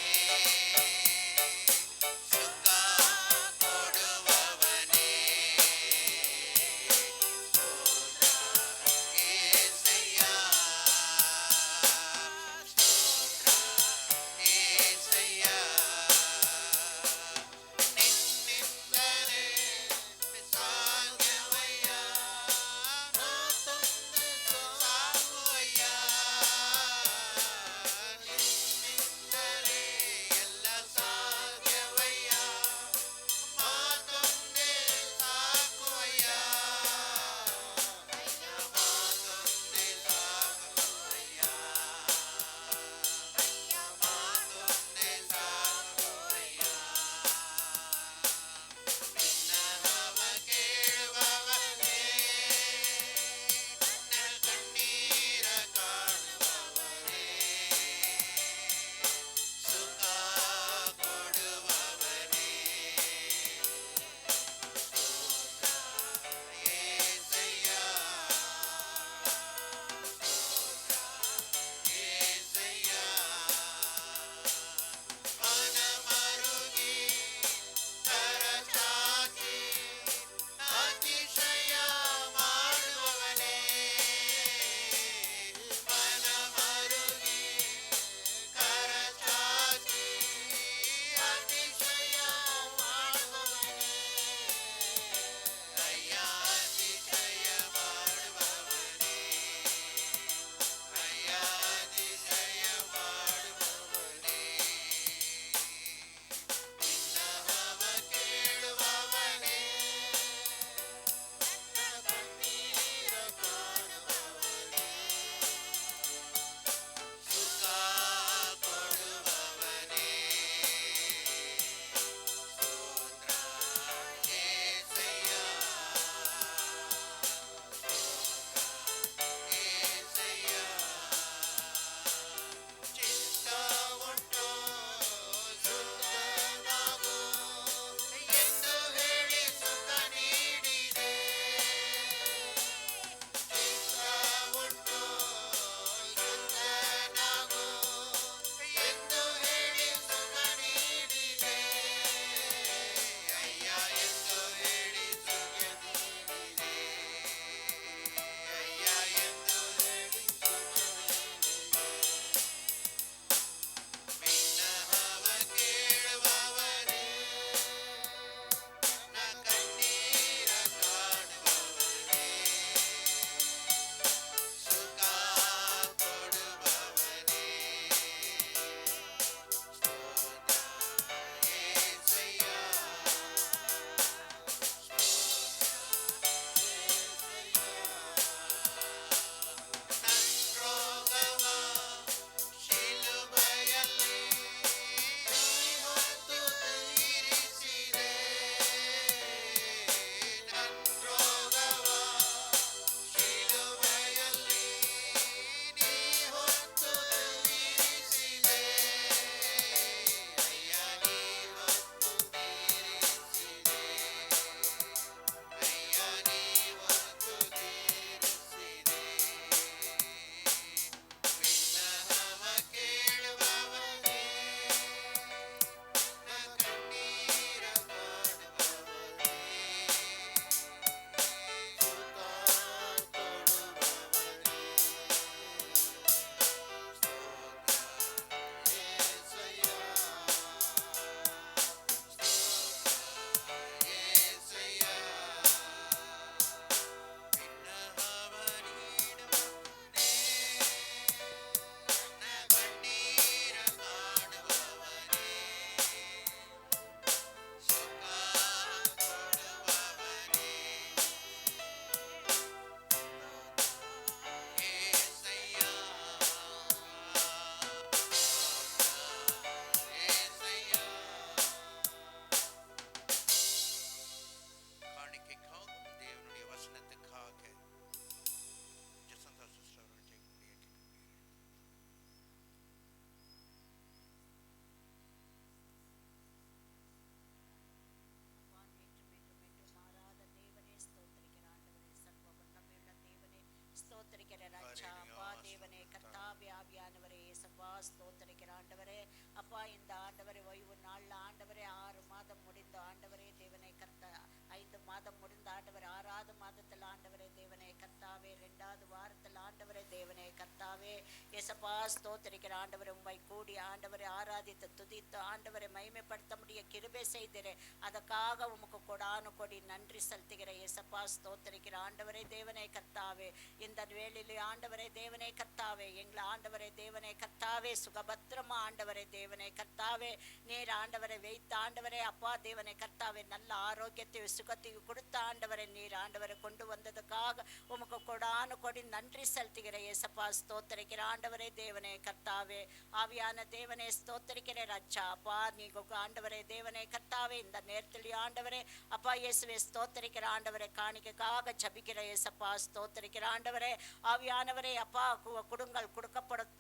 ஆவியானவரே இயேசப்பா ஸ்தோத்திரிக்கிற ஆண்டவரே அப்பா இந்த ஆண்டவரே ஓய்வு நாளில் ஆண்டவரே 6 மாதம் முடிந்த ஆண்டவரே தேவனை கர்த்தா 5 மாதம் முடிந்த ஆண்டவர் 6வது மாதத்தில் ஆண்டவரே தேவனை கர்த்தாவே 2வது வாரத்தில் ஆண்டவரே தேவனை கர்த்தாவே இயேசப்பா ஸ்தோத்திரிக்கிற ஆண்டவரை உம்மை கூடி ஆண்டவரை ஆராதித்து துதித்து ஆண்டவரை மகிமைப்படுத்த முடிய கிருபை செய்திரு அதற்காக உமக்கு கொடானு கொடி நன்றி செலுத்துகிற இயேசப்பா ஸ்தோத்திரிக்கிற ஆண்டவரை தேவனை கர்த்தாவே இந்த வேளையிலே ஆண்டவரை தேவனை கர்த்தாவே எங்களை ஆண்டவரை தேவனை கர்த்தாவே சுகபத்திரமா ஆண்டவரை தேவனை கர்த்தாவே நீர் ஆண்டவரை வைத்த ஆண்டவரே அப்பா தேவனை கர்த்தாவே நல்ல ஆரோக்கியத்தை சுகத்தையும் கொடுத்த ஆண்டவரை நீர் ஆண்டவரை கொண்டு வந்ததுக்காக உமக்கு கொடானு கொடி நன்றி செலுத்துகிற இயேசப்பா ஸ்தோத்திரிக்கிற ஆண்டவரே தேவனே கர்த்தாவே ஆவியான தேவனே ஸ்தோத்திரிக்கிற ராஜா அப்பா நீங்க ஆண்டவரே தேவனே கர்த்தாவே இந்த நேரத்தில் ஆண்டவரே அப்பா இயேசுவே ஸ்தோத்திரிக்கிற ஆண்டவரை காணிக்கைக்காக ஜபிக்கிற இயேசப்பா ஸ்தோத்திரிக்கிற ஆண்டவரே ஆவியானவரே அப்பா கொடுங்கள் கொடுக்கப்படும்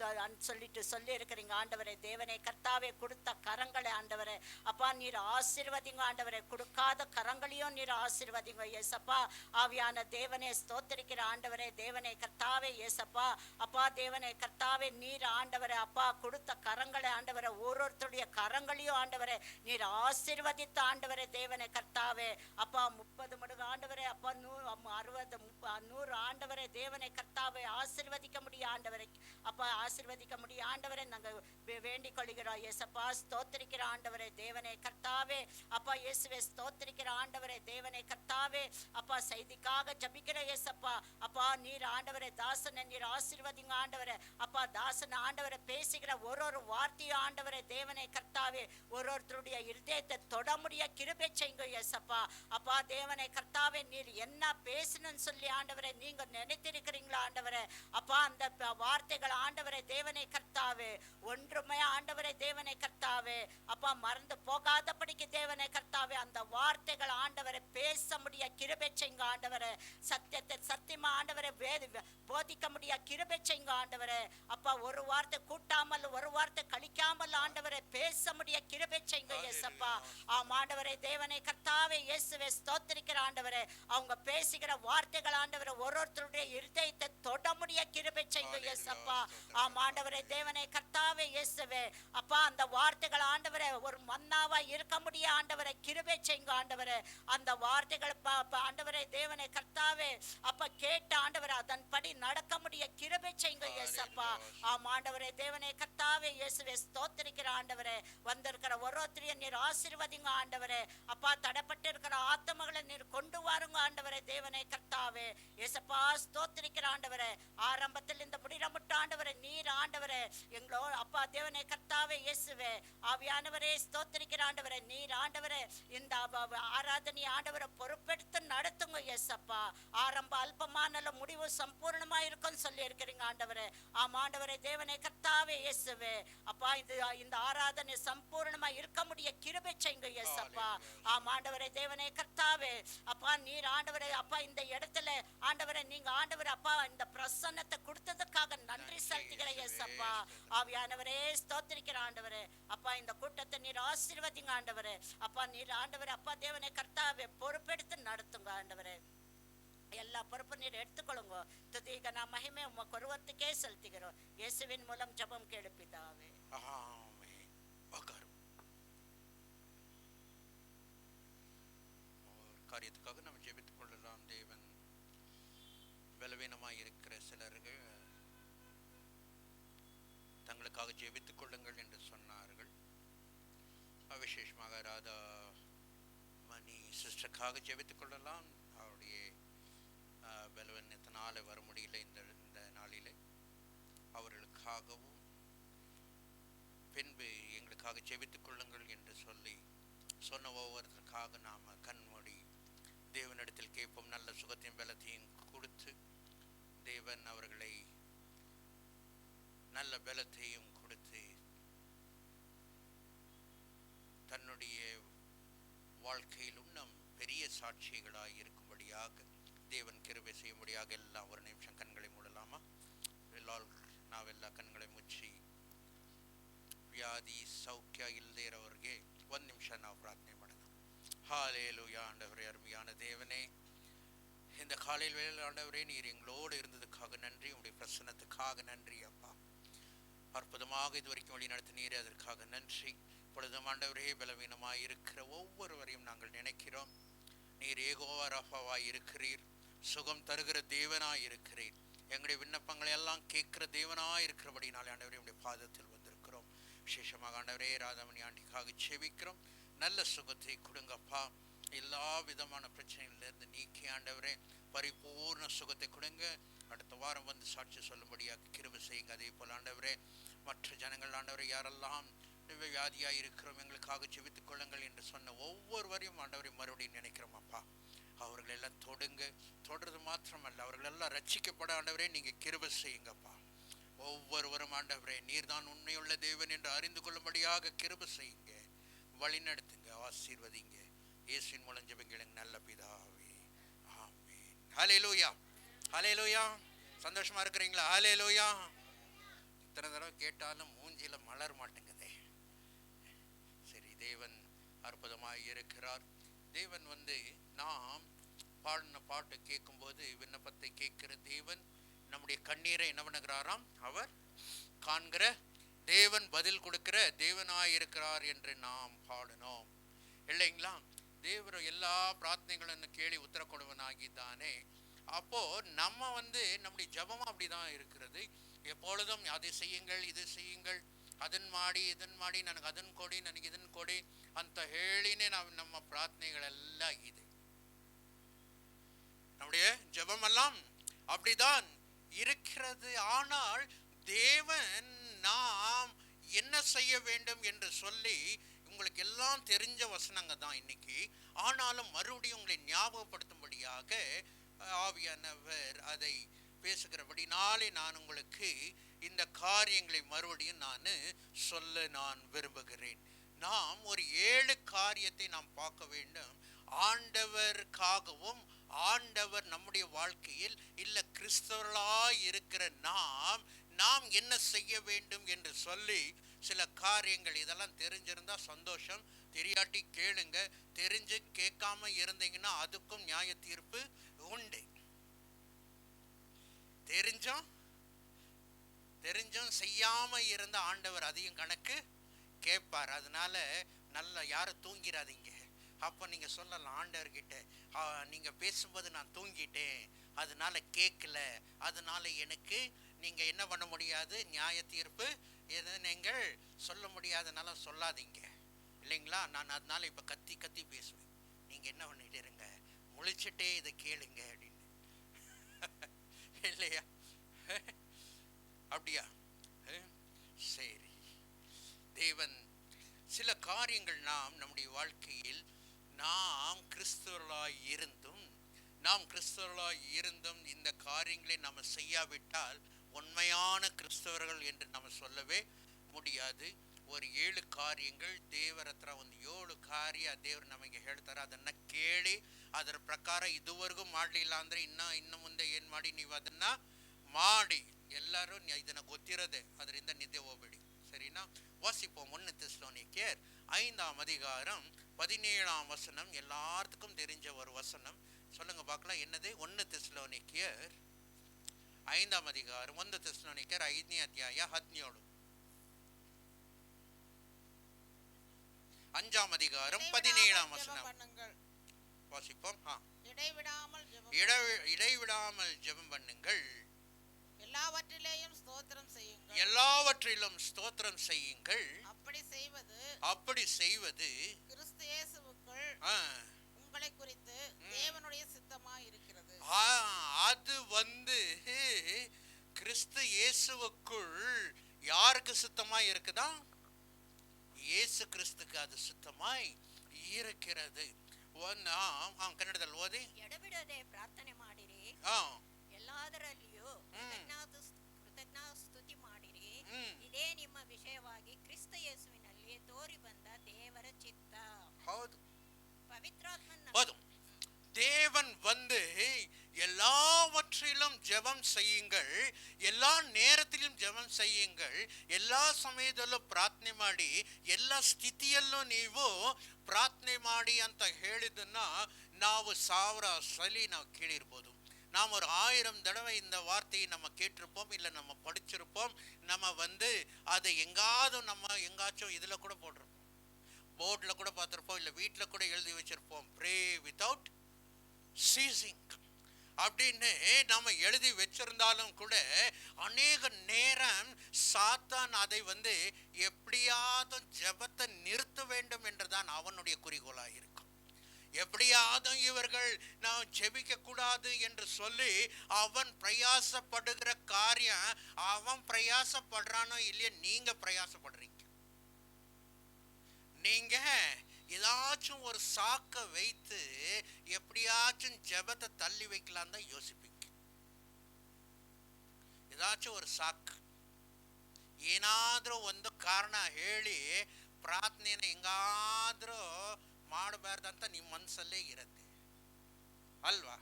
சொல்லிட்டு சொல்லி இருக்கிறீங்க ஆண்டவரே தேவனே கர்த்தாவே கொடுத்த கரங்களை ஆண்டவரே அப்பா நீர் ஆசீர்வதிங்க ஆண்டவரே கொடுக்காத கரங்களையும் நீர் ஆசீர்வதிங்க இயேசப்பா ஆவியான தேவனே ஸ்தோத்திரிக்கிற ஆண்டவரே தேவனே கர்த்தாவே இயேசப்பா அப்பா தேவனே கர்த்தாவே நீர் ஆண்டவரே அப்பா கொடுத்த கரங்களை ஆண்டவரே ஒருத்தருடைய கரங்களையும் ஆண்டவரே நீர் ஆசீர்வதித்த ஆண்டவரே தேவனே கர்த்தாவே அப்பா 30 மடங்கு ஆண்டவரே அப்பா 60 100 ஆண்டவரே தேவனை கர்த்தாவை ஆசீர்வதிக்க முடியும் ஆண்டவரை அப்பா ஆசீர்வதிக்க முடியும் ஆண்டவரை நாங்கள் வேண்டிக் கொள்கிறோம் இயேசப்பா ஸ்தோத்திரிக்கிற ஆண்டவரே தேவனை கர்த்தாவே அப்பா இயேசுவே ஸ்தோத்திரிக்கிற ஆண்டவரே தேவனை கர்த்தாவே அப்பா செய்திக்காக ஜபிக்கிற இயேசப்பா அப்பா நீர் ஆண்டவரே தாசனை நீர் ஆசீர்வதிங்க ஆண்டவரே அப்பா தாசன் ஆண்டவரை பேசுகிற ஒரு வார்த்தையும் ஆண்டவரே தேவனை கர்த்தாவே ஒருத்தருடைய இருதயத்தை தொட முடிய கிருபை செய்யுங்க இயேசப்பா அப்பா தேவனை கர்த்தாவே நீர் என்ன பேசணும்னு சொல்லி ஆண்டவரை நீங்க நினைத்திருக்கிறீங்களா ஆண்டவரே அப்பா அந்த வார்த்தைகள் ஆண்டவரை தேவனை கர்த்தாவே ஒன்றுமே ஆண்டவரை தேவனை கர்த்தாவே அப்பா மறந்து போகாதபடிக்கு தேவனை கர்த்தாவே அந்த வார்த்தைகள் ஆண்டவரை பேச முடிய கிருபை செய்யுங்க ஆண்டவரே சத்தியத்தை சத்தியமா ஆண்டவரை போதிக்க முடிய கிருபை செய்யுங்க ஆண்டவரே அப்பா ஒரு வார்த்தை கூட்டாமல் ஒரு வார்த்தை கழிக்காமல் ஆண்டவரை பேச முடிய கிருபை செய்யுங்க இயேசப்பா ஆம் ஆண்டவரே தேவனை கர்த்தாவே இயேசுவே ஸ்தோத்திரிக்கிற ஆண்டவரே அவங்க பேசுகிற வார்த்தைகள் ஆண்டவரை ஒருத்தருடைய இருதயத்தை தொட முடிய கிருபை செய்யுங்க இயேசப்பா ஆம் ஆண்டவரே தேவனை கர்த்தாவே இயேசுவே அப்பா அந்த வார்த்தைகள் ஆண்டவரே ஒரு மன்னாவா இருக்க முடிய ஆண்டவரை கிருபை செய்யுங்க ஆண்டவரே அந்த வார்த்தைகள் ஆண்டவரே தேவனை கர்த்தாவே அப்ப கேட்ட ஆண்டவரை அதன்படி நடக்க முடிய கிருபை செய்யுங்க இயேசப்பா ஆம் ஆண்டவரே தேவனை கர்த்தாவே இயேசுவே ஸ்தோத்திரிக்கிற ஆண்டவரே வந்திருக்கிற ஒருத்தரையும் நீர் ஆசீர்வதிங்க ஆண்டவரே அப்பா தடைப்பட்டு இருக்கிற ஆத்மகளை நீர் கொண்டு வாருங்க ஆண்டவரே தேவனை கர்த்தாவே இயேசப்பா ஸ்தோத்திரிக்கிற ஆண்டவரே ஆரம்பத்தில் இந்த முடிரமுட்ட ஆண்டவரே நீர் ஆண்டவரே எங்களோ அப்பா தேவனை கர்த்தாவே இயேசுவே ஆவியானவரே ஸ்தோத்திரிக்கிற ஆண்டவரே நீர் ஆண்டவரே இந்த ஆராதனை ஆண்டவரை பொறுப்பெடுத்து நடத்துங்க இயேசப்பா ஆரம்ப அல்பமான முடிவு சம்பூர்ணமா இருக்கும் சொல்லி இருக்கிறீங்க ஆண்டவரே ஆம் ஆண்டவரே தேவனை கர்த்தாவே இயேசுவே அப்பா இந்த ஆராதனை சம்பூர்ணமா இருக்க முடிய கிருபை செய்யுங்க இயேசப்பா ஆம் ஆண்டவரே தேவனை கர்த்தாவே அப்பா நீர் ஆண்டவரே அப்பா இந்த இடத்துல ஆண்டவரே நீங்க ஆண்டவரே அப்பா இந்த பிரசன்னத்தை கொடுத்ததுக்காக நன்றி செலுத்துகிற இயேசப்பா ஆவியானவரே ஸ்தோத்திரிக்கிற ஆண்டவரே அப்பா இந்த கூட்டத்தை நீர் ஆசீர்வதிங்க ஆண்டவரே அப்பா நீர் ஆண்டவரே அப்பா தேவனை கர்த்தாவே பொறுப்பெடுத்து நடத்துங்க ஆண்டவரே எல்லா பொறுப்பு நீர் எடுத்துக்கொள்ளுங்க துதிக நான் மகிமை உமக்கு ஒருவத்துக்கே செலுத்துகிறோம் இயேசுவின் மூலம் ஜெபம் கேளு பிதாவே ஆமென். உட்காரும். ஒரு காரியத்துக்காக நம்ம ஜெபித்துக் கொள்ளலாம். தேவன் பலவீனமாய் இருக்கிற சிலர்கள் தங்களுக்காக ஜெபித்துக் கொள்ளுங்கள் என்று சொன்னார்கள். விசேஷமாக ராதா மணி சிஸ்டருக்காக ஜெபித்துக் கொள்ளலாம். அவருடைய பலவீனத்தினால வர முடியல இந்த நாளிலே. அவர்களுக்காகவும் பின்பு எங்களுக்காக ஜெபித்துக் கொள்ளுங்கள் என்று சொன்ன ஒவ்வொருத்தருக்காக நாம் கண்மூடி தேவனிடத்தில் கேட்போம். நல்ல சுகத்தையும் பலத்தையும் கொடுத்து தேவன் அவர்களை நல்ல பலத்தையும் கொடுத்து தன்னுடைய வாழ்க்கையில் இன்னும் பெரிய சாட்சிகளாக இருக்கும்படியாக தேவன் கிருபை செய்யும்படியாக எல்லாம் ஒரு நிமிஷம் கண்களை மூடலாமா? ನಾವೆಲ್ಲ ಕಣ್களை ಮುಚ್ಚಿ ವ್ಯಾಧಿ ಸೌಖ್ಯ ಇಲ್ಲದೆ ಇರೋರಿಗೆ ಒಂದು ನಿಮಿಷ ನಾವು ಪ್ರಾರ್ಥನೆ ಮಾಡೋಣ. ஹல்லேலூயா. ஆண்டவரே, அருமையான தேவனே, இந்த காலையில் வேளையில் ஆண்டவரே நீர் எங்களோடு இருந்ததுக்காக நன்றி. உங்களுடைய பிரசன்னத்துக்காக நன்றி அப்பா. அற்புதமாக இதுவரைக்கும் வழி நடத்தினீரே, அதற்காக நன்றி. இப்பொழுதும் ஆண்டவரே, பலவீனமாய் இருக்கிற ஒவ்வொருவரையும் நாங்கள் நினைக்கிறோம். நீர் யெகோவா ராஃபாவாய் இருக்கிறீர், சுகம் தருகிற தேவனாய் இருக்கிறீர், எங்களுடைய விண்ணப்பங்களை எல்லாம் கேட்கிற தேவனாய் இருக்கிறபடினாலே ஆண்டவரே உடைய பாதத்தில் வந்திருக்கிறோம். விசேஷமாக ஆண்டவரே ராதாமணி ஆண்டிக்காக செபிக்கிறோம். நல்ல சுகத்தை கொடுங்கப்பா, எல்லா விதமான பிரச்சனைகளிலிருந்து நீக்கி ஆண்டவரே பரிபூர்ண சுகத்தை கொடுங்க. அடுத்த வாரம் வந்து சாட்சி சொல்லும்படியாக கிருபை செய்யுங்க. அதே போல் ஆண்டவரே மற்ற ஜனங்கள் ஆண்டவரே யாரெல்லாம் வியாதியாக இருக்கிறோம் எங்களுக்காக ஜெபித்துக் கொள்ளுங்கள் என்று சொன்ன ஒவ்வொருவரையும் ஆண்டவரை மறுபடியும் நினைக்கிறோம் அப்பா. அவர்கள் எல்லாம் தொடுங்க, தொடர்றது மாத்திரமல்ல அவர்கள் எல்லாம் ரட்சிக்கப்பட ஆண்டவரே நீங்கள் கிருபை செய்யுங்கப்பா. ஒவ்வொருவரும் ஆண்டவரே நீர்தான் உண்மையுள்ள தேவன் என்று அறிந்து கொள்ளும்படியாக கிருபை செய்யுங்க, வழிநடத்துங்க, ஆசீர்வதிங்க. இயேசுவின் மூலம் ஜெபிக்கிறேன் நல்ல பிதாவே, ஆமென். ஹல்லேலூயா, ஹல்லேலூயா. சந்தோஷமா இருக்கிறீங்களா? ஹல்லேலூயா. இத்தனை தடவை கேட்டாலும் மூஞ்சில மலர மாட்டேங்குதே. சரி, தேவன் அற்புதமாக இருக்கிறார். தேவன் நாம் பாடின பாட்டு கேட்கும்போது விண்ணப்பத்தை கேட்கிற தேவன் நம்முடைய கண்ணீரை என்ன பண்ணுகிறாராம்? அவர் காண்கிற தேவன், பதில் கொடுக்கிற தேவனாயிருக்கிறார் என்று நாம் பாடினோம் இல்லைங்களா? தேவர் எல்லா பிரார்த்தனைகளும் கேள்வி உத்தர கொடுவனாகித்தானே. அப்போ நம்ம நம்முடைய ஜபம் அப்படிதான் இருக்கிறது. எப்பொழுதும் அதை செய்யுங்கள், இது செய்யுங்கள், ಅದನ್ನ ಮಾಡಿ ಇದನ್ನ ಮಾಡಿ, ನನಗೆ ಅದನ್ನ ಕೊಡಿ, ನನಗೆ ಇದನ್ನ ಕೊಡಿ ಅಂತ ಹೇಳಿನೇ ನಮ್ಮ ಪ್ರಾರ್ಥನೆಗಳೆಲ್ಲ ಇದೆ. நம்முடைய ஜெபமெல்லாம் அப்படிதான் இருக்கிறது. ஆனால் தேவன் நாம் என்ன செய்ய வேண்டும் என்று சொல்லி உங்களுக்கு எல்லாம் தெரிஞ்ச வசனங்க தான் இன்னைக்கு. ஆனாலும் மறுபடியும் உங்களை ஞாபகப்படுத்தும்படியாக ஆவியானவர் அதை பேசுகிறபடினாலே நான் உங்களுக்கு இந்த காரியங்களை மறுபடியும் சொல்ல நான் விரும்புகிறேன். நாம் ஒரு 7 காரியத்தை நாம் பார்க்க வேண்டும். ஆண்டவருக்காகவும் ஆண்டவர் நம்முடைய வாழ்க்கையில் இல்ல கிறிஸ்தவர்களாய் இருக்கிற நாம் என்ன செய்ய வேண்டும் என்று சொல்லி சில காரியங்கள். இதெல்லாம் தெரிஞ்சிருந்தா சந்தோஷம், தெரியாட்டி கேளுங்க. தெரிஞ்சு கேட்காம இருந்தீங்கன்னா அதுக்கும் நியாய தீர்ப்பு உண்டு. தெரிஞ்சும் செய்யாம இருந்த ஆண்டவர் அதையும் கணக்கு கேட்பார். அதனால நல்லா யாரும் தூங்கிடாதீங்க. அப்போ நீங்க சொல்லலாம் ஆண்டவர்கிட்ட, நீங்க பேசும்போது நான் தூங்கிட்டேன், அதனால கேட்கல, அதனால எனக்கு நீங்க என்ன பண்ண முடியாது, நியாய தீர்ப்பு எது நீங்கள் சொல்ல முடியாதனால சொல்லாதீங்க இல்லைங்களா? நான் அதனால இப்ப கத்தி கத்தி பேசுவேன். நீங்க என்ன பண்ணிட்டு இருங்க, முழிச்சுட்டே இதை கேளுங்க அப்படின்னு இல்லையா? அப்படியா? சரி. தேவன் சில காரியங்கள் நம்முடைய வாழ்க்கையில் நாம் கிறிஸ்தவர்களாய் இருந்தும் இந்த காரியங்களை நம்ம செய்யாவிட்டால் உண்மையான கிறிஸ்தவர்கள் என்று நம்ம சொல்லவே முடியாது. ஒரு 7 ಕಾರ್ಯಗಳು ದೇವರ ಹತ್ರ 7 ಕಾರ್ಯ ದೇವರು ನಮಗೆ ಹೇಳ್ತಾರೆ. ಅದನ್ನ ಕೇಳಿ ಅದರ ಪ್ರಕಾರ ಇದುವರೆಗೂ ಮಾಡಲಿಲ್ಲ ಅಂದ್ರೆ ಇನ್ನು ಮುಂದೆ ಏನು ಮಾಡಿ ನೀವು ಅದನ್ನ ಮಾಡಿ. ಎಲ್ಲರೂ ಇದನ್ನ ಗೊತ್ತಿರೋದೆ, ಅದರಿಂದ ನಿದ್ದೆ ಹೋಗಬೇಡಿ, சரினா? வாசிப்போம் 1 தெசலோனிக்கேயர் 5ஆம் அதிகாரம் 17ஆம் வசனம். எல்லாத்துக்கும் தெரிஞ்ச ஒரு வசனம். சொல்லுங்க பார்க்கலாம், என்னது? 1 தெசலோனிக்கேயர் 5ஆம் அதிகாரம் 1 தெசலோனிக்கேயர் 5ನೇ ಅಧ್ಯಾಯ 17. 5ஆம் அதிகாரம் 17ஆம் வசனம் வாசிப்போம். இடைவிடாமல் ஜெபம் பண்ணுங்கள், எல்லாவற்றிலும் ஸ்தோத்திரம் செய்யுங்கள். அப்படி செய்வது கிறிஸ்து இயேசுவுக்குள் உங்களை குறித்து தேவனுடைய சித்தமாய் இருக்கிறது. அது கிறிஸ்து இயேசுவுக்குள் யாருக்கு சித்தமாய் இருக்குதா? இயேசு கிறிஸ்துக்கு அது சித்தமாய் இருக்கிறது. ಕನ್ನಡದಲ್ಲಿ ಓದಿ. ಎಡಬಿಡದೆ ಪ್ರಾರ್ಥನೆ ಮಾಡಿರಿ, ಎಲ್ಲದರಲ್ಲಿಯೂ ಕೃತಜ್ಞಾಸ್ತುತಿ ಮಾಡಿರಿ. ಇದೇ ನಿಮ್ಮ ವಿಷಯವಾಗಿ ಕ್ರಿಸ್ತ ಯೇಸುವಿನಲ್ಲಿ ತೋರಿ ಬಂದ ದೇವರ ಚಿತ್ತ. ಹೌದು, ಪವಿತ್ರಾತ್ಮನ தேவன் எல்லாவற்றிலும் ஜெபம் செய்யுங்கள், எல்லா நேரத்திலும் ஜெபம் செய்யுங்கள், எல்லா ಸಮಯದಲ್ಲೂ ಪ್ರಾರ್ಥನೆ ಮಾಡಿ, ಎಲ್ಲ ಸ್ಥಿತಿಯಲ್ಲೂ ನೀವು ಪ್ರಾರ್ಥನೆ ಮಾಡಿ ಅಂತ ಹೇಳಿದ್ದನ್ನ ನಾವು 1000 ಸಲ ನಾವು ಕೇಳಿರ್ಬೋದು. நாம் ஒரு 1000 தடவை இந்த வார்த்தையை நம்ம கேட்டிருப்போம், இல்லை நம்ம படிச்சிருப்போம். நம்ம அதை எங்காச்சும் இதில் கூட போட்டிருப்போம், போர்டில் கூட பார்த்துருப்போம், இல்லை வீட்டில் கூட எழுதி வச்சிருப்போம், ப்ரே வித்தவுட் சீசிங் அப்படின்னு நாம எழுதி வச்சிருந்தாலும் கூட அநேக நேரம் சாத்தான் அதை எப்படியாவது ஜெபத்தை நிறுத்த வேண்டும் என்றுதான் அவனுடைய குறிக்கோளாக இருக்கும். எப்படியாவது இவர்கள் நான் ஜெபிக்க கூடாது என்று சொல்லி அவன் பிரயாசப்படுகிற காரியம், அவன் பிரயாசப்படுறானோ இல்லையா, நீங்க பிரயாசப்படுறீங்க. நீங்க ஏதாச்சும் ஒரு சாக்க வைத்து எப்படியாச்சும் ஜெபத்தை தள்ளி வைக்கலாம் தான் யோசிப்பீங்க. ஏதாச்சும் ஒரு ಸಾಕು ಏನಾದರೂ ಒಂದು ಕಾರಣ ಹೇಳಿ ಪ್ರಾರ್ಥನೆಯನ್ನು ಹೆಂಗಾದರೂ ಮಾಡಬಾರ್ದಂತ ನಿಮ್ಮ ಮನಸ್ಸಲ್ಲೇ ಇರುತ್ತೆ ಅಲ್ವಾ?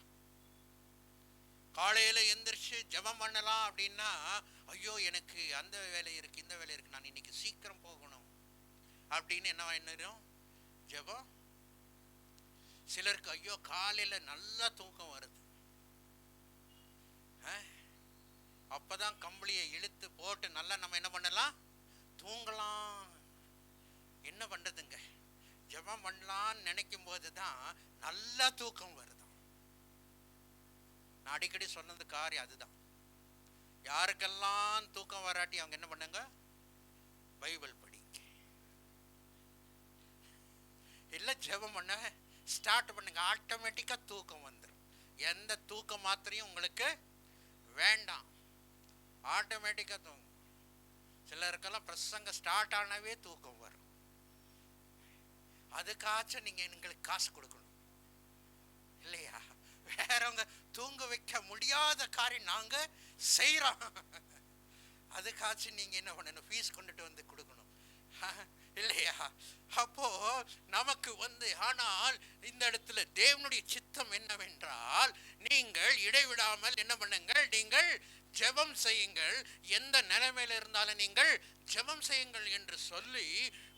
காலையில் எந்திரிச்சு ஜெபம் பண்ணலாம் அப்படின்னா, ஐயோ எனக்கு அந்த வேலை இருக்கு, இந்த வேலை இருக்கு, நான் இன்னைக்கு சீக்கிரம் போகணும் அப்படின்னு என்ன ஜெபம். சிலருக்கு ஐயோ காலையில் நல்லா தூக்கம் வருது, அப்பதான் கம்பளியை இழுத்து போட்டு நல்லா நம்ம என்ன பண்ணலாம், தூங்கலாம். என்ன பண்றதுங்க, ஜெபம் பண்ணலான்னு நினைக்கும் போது தான் நல்லா தூக்கம் வருது. நான் அடிக்கடி சொன்னது காரியம் அதுதான். யாருக்கெல்லாம் தூக்கம் வராட்டி அவங்க என்ன பண்ணுங்க, பைபிள் படிங்க, இல்ல ஜெபம் பண்ண ஸ்டார்ட் பண்ணுங்க, ஆட்டோமேட்டிக்கா தூக்கம் வந்துடும். எந்த தூக்க மாத்திரையும் உங்களுக்கு வேண்டாம், ஆட்டோமேட்டிக்கா தூங்கும். சிலருக்கெல்லாம் பிரசங்க ஸ்டார்ட் ஆனவே தூக்கம் வரும். அதுக்காச்சும் நீங்க எங்களுக்கு காசு கொடுக்கணும் இல்லையா? வேறவங்க தூங்க வைக்க முடியாத காரியம் நாங்க செய்யறோம், அதுக்காச்சும் நீங்க என்ன பண்ணணும், ஃபீஸ் கொண்டுட்டு வந்து கொடுக்கணும் இல்லையா? அப்போ நமக்கு ஆனால் இந்த இடத்துல தேவனுடைய சித்தம் என்னவென்றால், நீங்கள் இடைவிடாமல் என்ன பண்ணுங்கள், நீங்கள் ஜெபம் செய்யுங்கள், எந்த நிலைமையில இருந்தாலும் நீங்கள் ஜெபம் செய்யுங்கள் என்று சொல்லி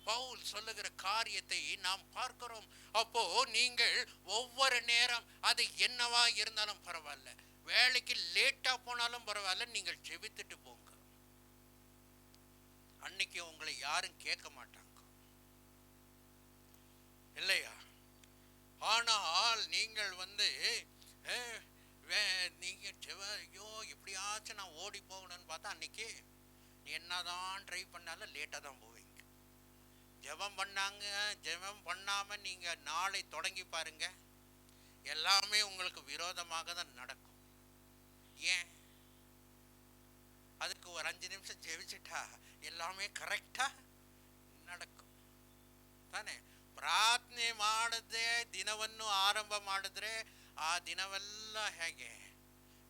பவுல் சொல்லுகிற காரியத்தை நாம் பார்க்கிறோம். அப்போ நீங்கள் ஒவ்வொரு நேரம் அது என்னவா இருந்தாலும் பரவாயில்ல, வேலைக்கு லேட்டா போனாலும் பரவாயில்ல, நீங்கள் ஜெபித்துட்டு போங்க. அன்னைக்கு உங்களை யாரும் கேட்க மாட்டாங்க இல்லையா? ஆனால் நீங்கள் நீங்க ஐயோ எப்படியாச்சும் நான் ஓடி போகணும்னு பார்த்தா அன்னைக்கு நீ என்னதான் ட்ரை பண்ணாலும் லேட்டா தான் போவீங்க. ஜெபம் பண்ணாம நீங்க நாளை தொடங்கி பாருங்க, எல்லாமே உங்களுக்கு விரோதமாக தான் நடக்கும். ஏன்? அதுக்கு ஒரு 5 நிமிஷம் ஜெபிச்சுட்டா எல்லாமே ಕರೆಕ್ಟಾ நடக்கும் ತಾನೆ? ಪ್ರಾರ್ಥನೆ ಮಾಡದೆ ದಿನವನ್ನು ಆರಂಭ ಮಾಡಿದ್ರೆ ಆ ದಿನವೆಲ್ಲ ಹೇಗೆ,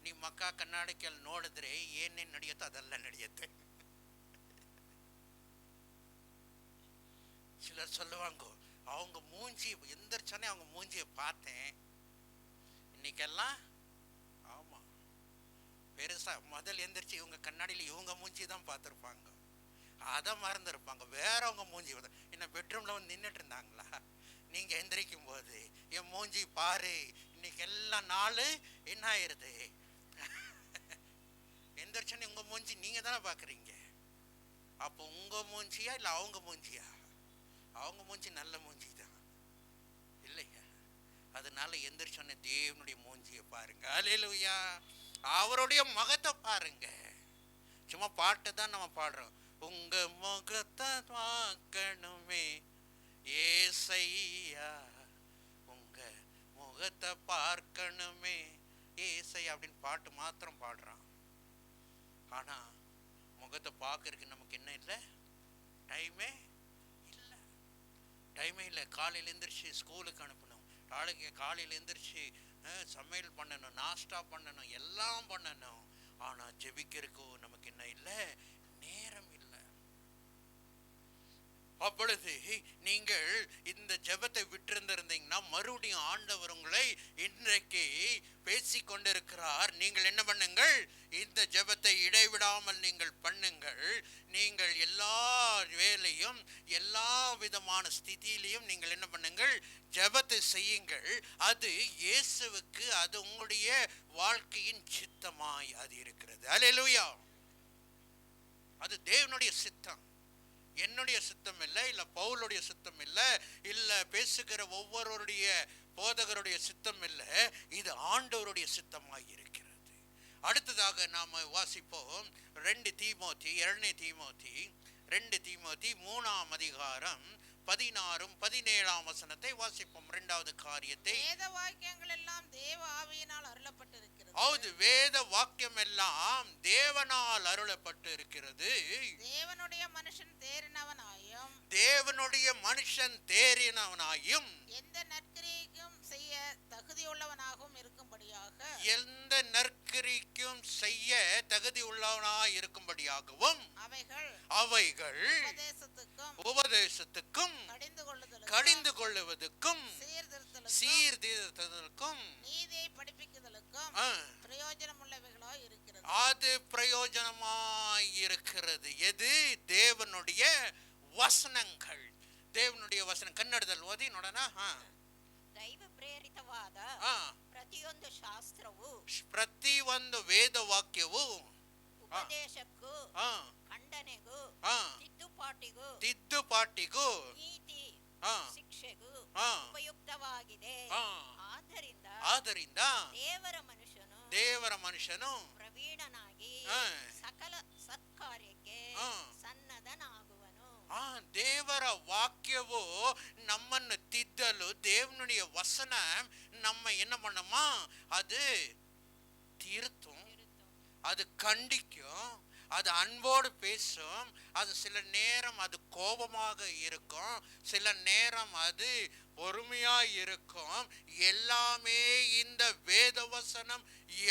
ನಿಮ್ಮ ಮಕ್ಕ ಕನ್ನಡಕ್ಕೆಲ್ಲಿ ನೋಡಿದ್ರೆ ಏನೇನು ನಡೆಯುತ್ತೋ ಅದೆಲ್ಲ ನಡೆಯುತ್ತೆ. சிலர் சொல்லுவாங்க, அவங்க மூஞ்சி எந்திரிச்சானே அவங்க மூஞ்சியை பார்த்தேன் இன்னைக்கெல்லாம். ஆமா, பெருசா முதல் எந்திரிச்சு இவங்க கண்ணாடியில் இவங்க மூஞ்சி தான் பார்த்துருப்பாங்க, அதை மறந்துருப்பாங்க, வேறவங்க மூஞ்சி என்ன பெட்ரூம்ல நின்றுட்டு இருந்தாங்களா, நீங்க எந்திரிக்கும் போது என் மூஞ்சி பாரு, இன்னைக்கு எல்லா நாள் என்ன ஆயிருது, எந்திரிச்சோன்னு உங்க மூஞ்சி நீங்க தானே பாக்குறீங்க. அப்போ உங்க மூஞ்சியா இல்ல அவங்க மூஞ்சியா? அவங்க மூஞ்சி நல்ல மூஞ்சி தான் இல்லையா? அதனால எந்திரிச்சோன்னே தேவனுடைய மூஞ்சியை பாருங்க, அல்லேலூயா, அவருடைய முகத்தை பாருங்க. சும்மா பாட்டு தான் நம்ம பாடுறோம், உங்க முகத்தை பார்க்கணுமே ஏசையா, உங்க முகத்தை பார்க்கணுமே ஏசையா அப்படின்னு பாட்டு மாத்திரம் பாடுறான். ஆனா முகத்தை பார்க்கறதுக்கு நமக்கு என்ன இல்லை, டைமே இல்லை. காலையில் எந்திரிச்சு ஸ்கூலுக்கு அனுப்பணும், நாளைக்கு காலையில் எந்திரிச்சு சமையல் பண்ணணும், நாஸ்டா பண்ணணும், எல்லாம் பண்ணணும். ஆனா ஜெபிக்கிறதுக்கு நமக்கு என்ன இல்லை, நேரம் இல்லை. அப்பொழுது நீங்கள் இந்த ஜெபத்தை விட்டிருந்திருந்தீங்கன்னா மறுபடியும் ஆண்டவர் உங்களை இன்றைக்கு பேசி கொண்டிருக்கிறார். நீங்கள் என்ன பண்ணுங்கள், இந்த ஜெபத்தை இடைவிடாமல் நீங்கள் பண்ணுங்கள். நீங்கள் எல்லா வேலையும் எல்லா விதமான ஸ்திதியிலையும் நீங்கள் என்ன பண்ணுங்கள், ஜெபத்தை செய்யுங்கள், அது இயேசுவுக்கு, அது உங்களுடைய வாழ்க்கையின் சித்தமாய் அது இருக்கிறது. அல்லேலூயா. அது தேவனுடைய சித்தம், என்னுடைய சித்தம் இல்லை, இல்ல பவுலுடைய சித்தம் இல்லை, இல்ல பேசுகிற ஒவ்வொருடைய போதகருடைய சித்தம் இல்லை, இது ஆண்டவருடைய சித்தமாய் இருக்கிறது. அடுத்ததாக நாம வாசிப்போம் 2 தீமோத்தி 3ஆம் அதிகாரம் 16 17 வசனத்தை வாசிப்போம். 2வது காரியத்தை, வேத வாக்கியங்கள் எல்லாம் தேவ ஆவியினால் அருளப்பட்டிருக்கிறது. அதாவது வேத வாக்கியம் எல்லாம் தேவனால் அருளப்பட்டு இருக்கிறது. தேவனுடைய மனுஷன் தேறினவனாயும் எந்த நற்கிரியைக்கும் செய்ய தகுதியுள்ளவனாகவும் இருக்கும்படியாக அவைகள் உபதேசத்துக்கும் கடிந்து கொள்ளுவதற்கும் சீர்திருத்தலுக்கும் நீதியை படிப்பிக்குதலுக்கும் பிரயோஜனமுள்ளவைகளாய் இருக்கிறது. அது பிரயோஜனமாய் இருக்கிறது. எது? தேவனுடைய ವಚನಗಳು. ದೇವನುடைய ವಚನ ಕನ್ನಡದಲ್ಲಿ ಓದಿ ನೋಡೋಣ. ದೈವ ಪ್ರೇರಿತವಾದ ಪ್ರತಿಯೊಂದು ಶಾಸ್ತ್ರವು, ಪ್ರತಿಯೊಂದು ವೇದ ವಾಕ್ಯವು ಉಪದೇಶಕ್ಕೂ ಖಂಡನೆಗೂ ತಿದ್ದುಪಾಟಿಗೂ ನೀತಿ ಶಿಕ್ಷೆಗೂ ಉಪಯುಕ್ತವಾಗಿದೆ. ಆದ್ದರಿಂದ ದೇವರ ಮನುಷ್ಯನು ಪ್ರವೀಣನಾಗಿ ಸಕಲ ಸತ್ಕಾರ್ಯಕ್ಕೆ ಸನ್ನದ್ಧನಾಗುವನು. ದೇವರ ವಾಕ್ಯವು ನಮ್ಮನ್ನು ತಿದ್ದಲು, தேவனுடைய வசனம் நம்ம என்ன பண்ணுமா? அது திருத்தும், அது கண்டிக்கும், அது அன்போடு பேசும். அது சில நேரம் அது கோபமாக இருக்கும், சில நேரம் அது பொறுமையா இருக்கும். எல்லாமே இந்த வேத வசனம்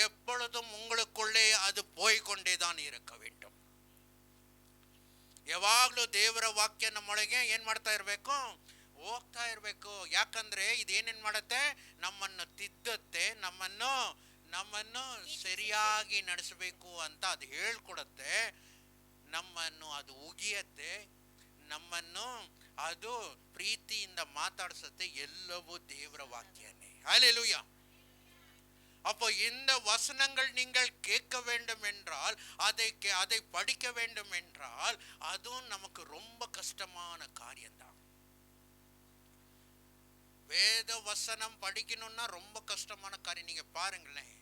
எப்பொழுதும் உங்களுக்குள்ளே அது போய்கொண்டேதான் இருக்க வேண்டும். ಯಾವಾಗಲೂ ದೇವರ ವಾಕ್ಯ ನಮ್ಮೊಳಗೆ ಏನ್ ಮಾಡ್ತಾ ಇರಬೇಕು? ಹೋಗ್ತಾ ಇರಬೇಕು. ಯಾಕಂದ್ರೆ ಇದೇನೇನ್ ಮಾಡುತ್ತೆ? ನಮ್ಮನ್ನು ತಿದ್ದುತ್ತೆ, ನಮ್ಮನ್ನು ಸರಿಯಾಗಿ ನಡೆಸಬೇಕು ಅಂತ ಅದು ಹೇಳ್ಕೊಡುತ್ತೆ. ನಮ್ಮನ್ನು ಅದು ಉಗಿಯತ್ತೆ, ನಮ್ಮನ್ನು ಅದು ಪ್ರೀತಿಯಿಂದ ಮಾತಾಡಿಸುತ್ತೆ. ಎಲ್ಲವೂ ದೇವರ ವಾಕ್ಯನೇ. ஹல்லேலூயா. அப்போ இந்த வசனங்கள் நீங்கள் கேட்க வேண்டும் என்றால், அதை படிக்க வேண்டும் என்றால், அதுவும் நமக்கு ரொம்ப கஷ்டமான காரியம்தான். வேத வசனம் படிக்கணும்னா ரொம்ப கஷ்டமான காரியம். நீங்க பாருங்களேன்,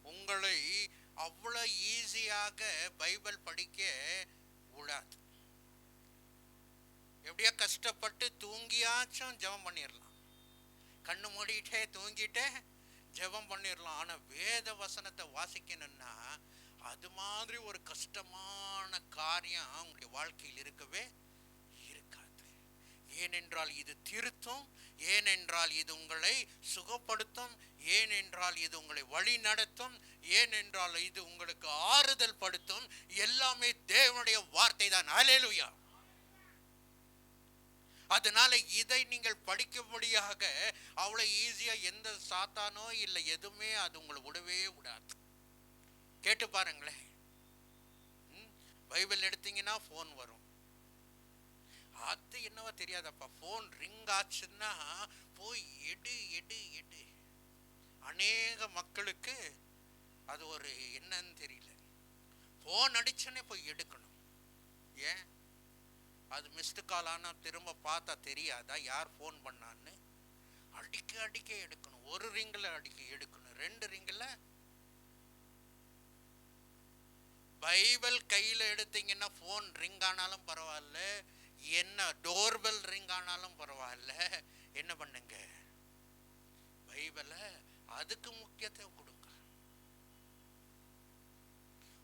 உங்களை அவ்வளவு ஈஸியாக பைபிள் படிக்க விடாது. எப்படியா கஷ்டப்பட்டு தூங்கியாச்சும் ஜெபம் பண்ணிடலாம், கண்ணு மூடிட்டே தூங்கிட்டே ஜெபம் பண்ணிடலாம். ஆனா வேத வசனத்தை வாசிக்கணும்னா அது மாதிரி ஒரு கஷ்டமான காரியம் உங்களுடைய வாழ்க்கையில் இருக்கவே இருக்காது. ஏனென்றால் இது திருத்தும், ஏனென்றால் இது உங்களை சுகப்படுத்தும், ஏனென்றால் இது உங்களை வழி நடத்தும், ஏனென்றால் இது உங்களுக்கு ஆறுதல் படுத்தும். எல்லாமே தேவனுடைய வார்த்தை தான். ஹல்லேலூயா. அதனால இதை நீங்கள் படிக்கும்படியாக அவ்வளவு ஈஸியா எந்த சாத்தானோ இல்லை எதுவுமே அது உங்களை விடவே விடாது. கேட்டு பாருங்களேன், பைபிள் எடுத்தீங்கன்னா போன் வரும். அது என்னவோ தெரியாதப்பா, போன் ரிங் ஆச்சுன்னா போய் எடு எடு எடு. அநேக மக்களுக்கு அது ஒரு என்னன்னு தெரியல. போன் அடிச்சோன்னே போய் எடுக்கணும். ஏன்? அது மிஸ்டு கால் ஆனா திரும்ப பார்த்தா தெரியாதா யார் போன் பண்ணான்னு? அடிக்க எடுக்கணும். ஒரு ரிங்ல எடுக்கணும், 2 ரிங்ல. பைபிள் கையில எடுத்தீங்கன்னா போன் ரிங் ஆனாலும் பரவாயில்ல, என்ன டோர்பெல் ரிங் ஆனாலும் பரவாயில்ல, என்ன பண்ணுங்க? பைபிளை அதுக்கு முக்கியத்துவம் கொடுங்க.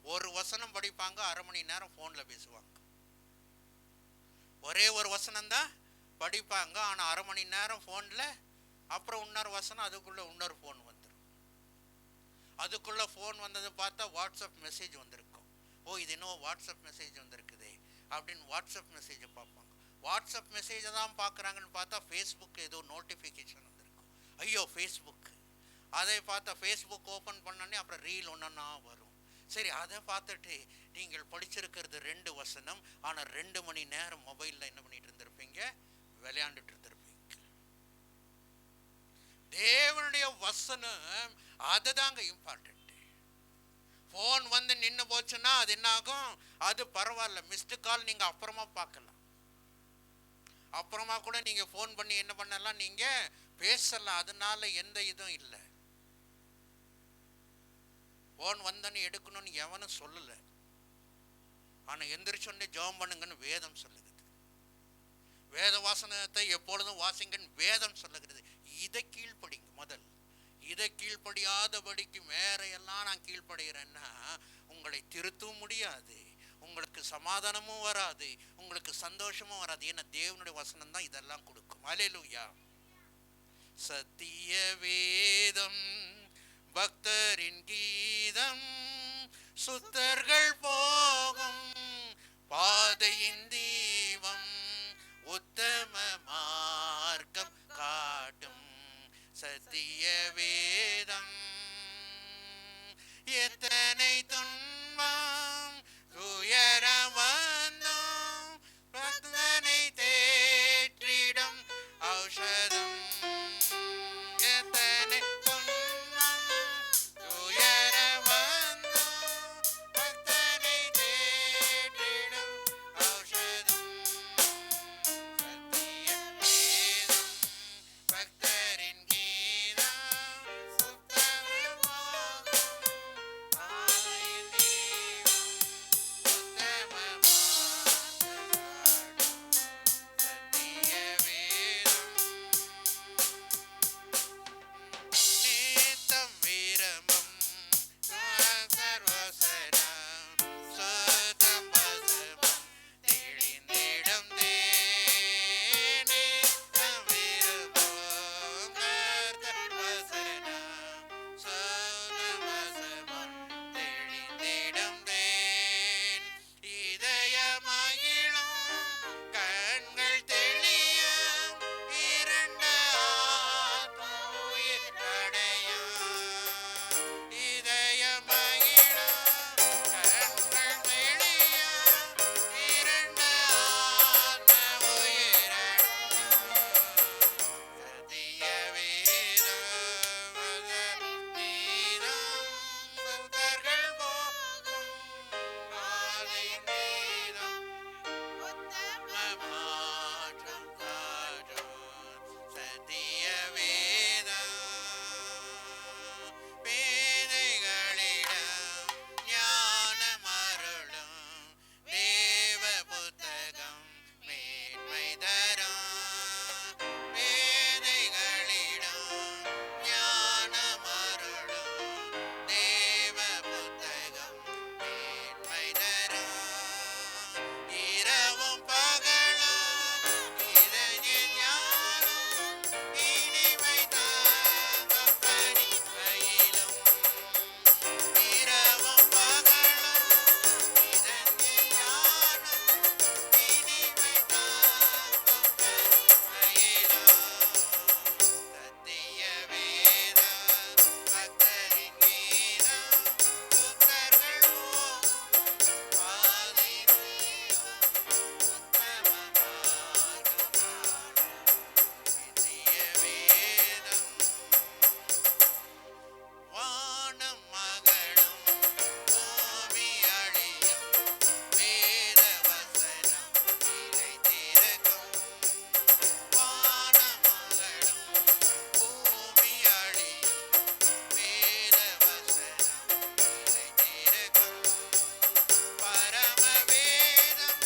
ஒரு வசனம் படிப்பாங்க, 1/2 மணி நேரம் போன்ல பேசுவாங்க. ஒரே ஒரு வசனம் தான் படிப்பாங்க, ஆனா 1/2 மணி நேரம் போன்ல. அப்புறம் இன்னொரு வசனம், அதுக்குள்ள இன்னொரு போன் வந்துடும். அதுக்குள்ள போன் வந்தது பார்த்தா வாட்ஸ்அப் மெசேஜ் வந்திருக்கும். ஓ, இது இன்னும் வாட்ஸ்அப் மெசேஜ் வந்திருக்குதே அப்படின்னு வாட்ஸ்அப் மெசேஜை பார்ப்பாங்க. வாட்ஸ்அப் மெசேஜை தான் பார்க்குறாங்கன்னு பார்த்தா ஃபேஸ்புக் ஏதோ நோட்டிஃபிகேஷன் வந்திருக்கும். ஐயோ ஃபேஸ்புக். அதை பார்த்தா ஃபேஸ்புக் ஓப்பன் பண்ணோன்னே அப்புறம் ரீல் ஒன்றா வரும். சரி, அதை பார்த்துட்டு நீங்கள் படிச்சிருக்கிறது 2 வசனம், ஆனால் 2 மணி நேரம் மொபைலில் என்ன பண்ணிட்டு இருந்திருப்பீங்க? விளையாண்டுட்டு இருந்திருப்பீங்க. வசனம் அதுதாங்க இம்பார்ட்டன்ட். ஃபோன் வந்து நின்று போச்சுன்னா அது என்ன ஆகும்? அது பரவாயில்ல, மிஸ்டு கால் நீங்க அப்புறமா பார்க்கலாம். அப்புறமா கூட நீங்க ஃபோன் பண்ணி என்ன பண்ணலாம், நீங்க பேசலாம். அதனால எந்த இதுவும் இல்லை. ஃபோன் வந்தோன்னு எடுக்கணும்னு எவனும் சொல்லலை. ஆனா எந்திரிச்சோடனே ஜெபம் பண்ணுங்கன்னு வேதம் சொல்லுகிறது. வேத வாசனத்தை எப்பொழுதும் வாசிங்கன்னு வேதம் சொல்லுகிறது. இதை கீழ்ப்படிங்க முதல். இதை கீழ்ப்படியாதபடிக்கு வேற எல்லாம் நான் கீழ்ப்படுகிறேன்னா உங்களை திருத்தவும் முடியாது, உங்களுக்கு சமாதானமும் வராது, உங்களுக்கு சந்தோஷமும் வராது. ஏன்னா தேவனுடைய வசனம் தான் இதெல்லாம் கொடுக்கும். அல்லேலூயா. சத்திய வேதம் பக்தரின் கீதம், சுத்தர்கள் போகும் பாதையின் தீபம், உத்தம மார்க்கம் காட்டும் சத்திய வேதம். எத்தனை துன்பம் துயரம் வந்தோம், பக்தனை தேற்றிடும் ஔஷதம். எத்தனை துன்பம் துயரம் வந்தோம், பக்தனை தேற்றிடும் ஔஷதம். சத்திய வேதம் பக்தரின் கீதம், சுத்தமாகும் பாதையின் தீபம், உத்தம மார்க்கம் காட்டும் சத்திய வேதம். நித்தம் விரமம் சர்வசனம், சுத்தம் வசனம் தெளிந்திடும் தேன். நித்தம் விரமம் கர்த்தர் வசனம், சுத்தம் வசனம் தெளிந்திடும் தேன். இதய மகிழும் கண்கள் தெளியும், இரண்ட ஆத்மா உயிர் அடையும். இதய மகிழும் கண்கள் தெளியும், இரண்ட ஆத்மா உயிர் அடையும். சத்திய வேதம் நீதம், சுத்தர்கள் போகும் பாதையின் நீதம், மாற்றம் காட்டும் சத்திய வேதம். பேதைகளிடம் ஞானம் அருளும் தேவ புத்தகம் மேன்மை தரும். பேதைகளிடம் ஞானம் அருளும் தேவ புத்தகம் மேன்மை தரும். இரவும் பகலும் இதய ஞானம் இனிமை தாங்கும் பணிவையிலும். இரவும் பகலும் இதய ஞானம் இனிமை தாங்கும் பணிவையிலும். சத்திய வேதம் பக்தரின் கீதம், சுத்தர்கள் போகும் பாதையின் தீபம், உத்தம மார்க்கம் காட்டும் சத்திய வேதம். வானம் மகளும் பூமி அழியும், வேத வசனம் நிலைத்திருக்கும். வானம் மகளும் பூமி அழியும், வேத வசனம் நிலைத்திருக்கும். பரம வேதம்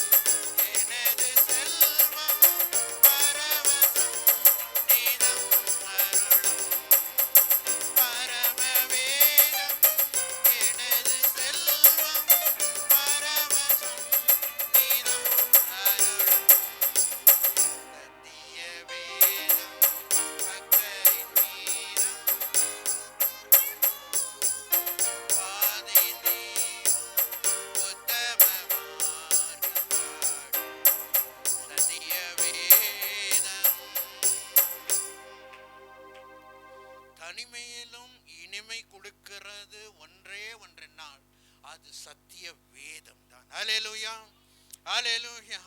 எனது செல்வம், பரவசம் நீதம் அருளும். பரம வேதம் எனது செல்வம், பரவசம் நீதம் அருளும். சத்திய வேதம் பக்தரின் கீதம், பாதையின் தீபம், உத்தம மார்க்கம் காட்டும் சத்திய வேதம். தனிமையிலும் இனிமை கொடுக்கிறது ஒன்றே ஒன்றென்னால் அது சத்திய வேதம் தான். அல்லேலூயா, அல்லேலூயா.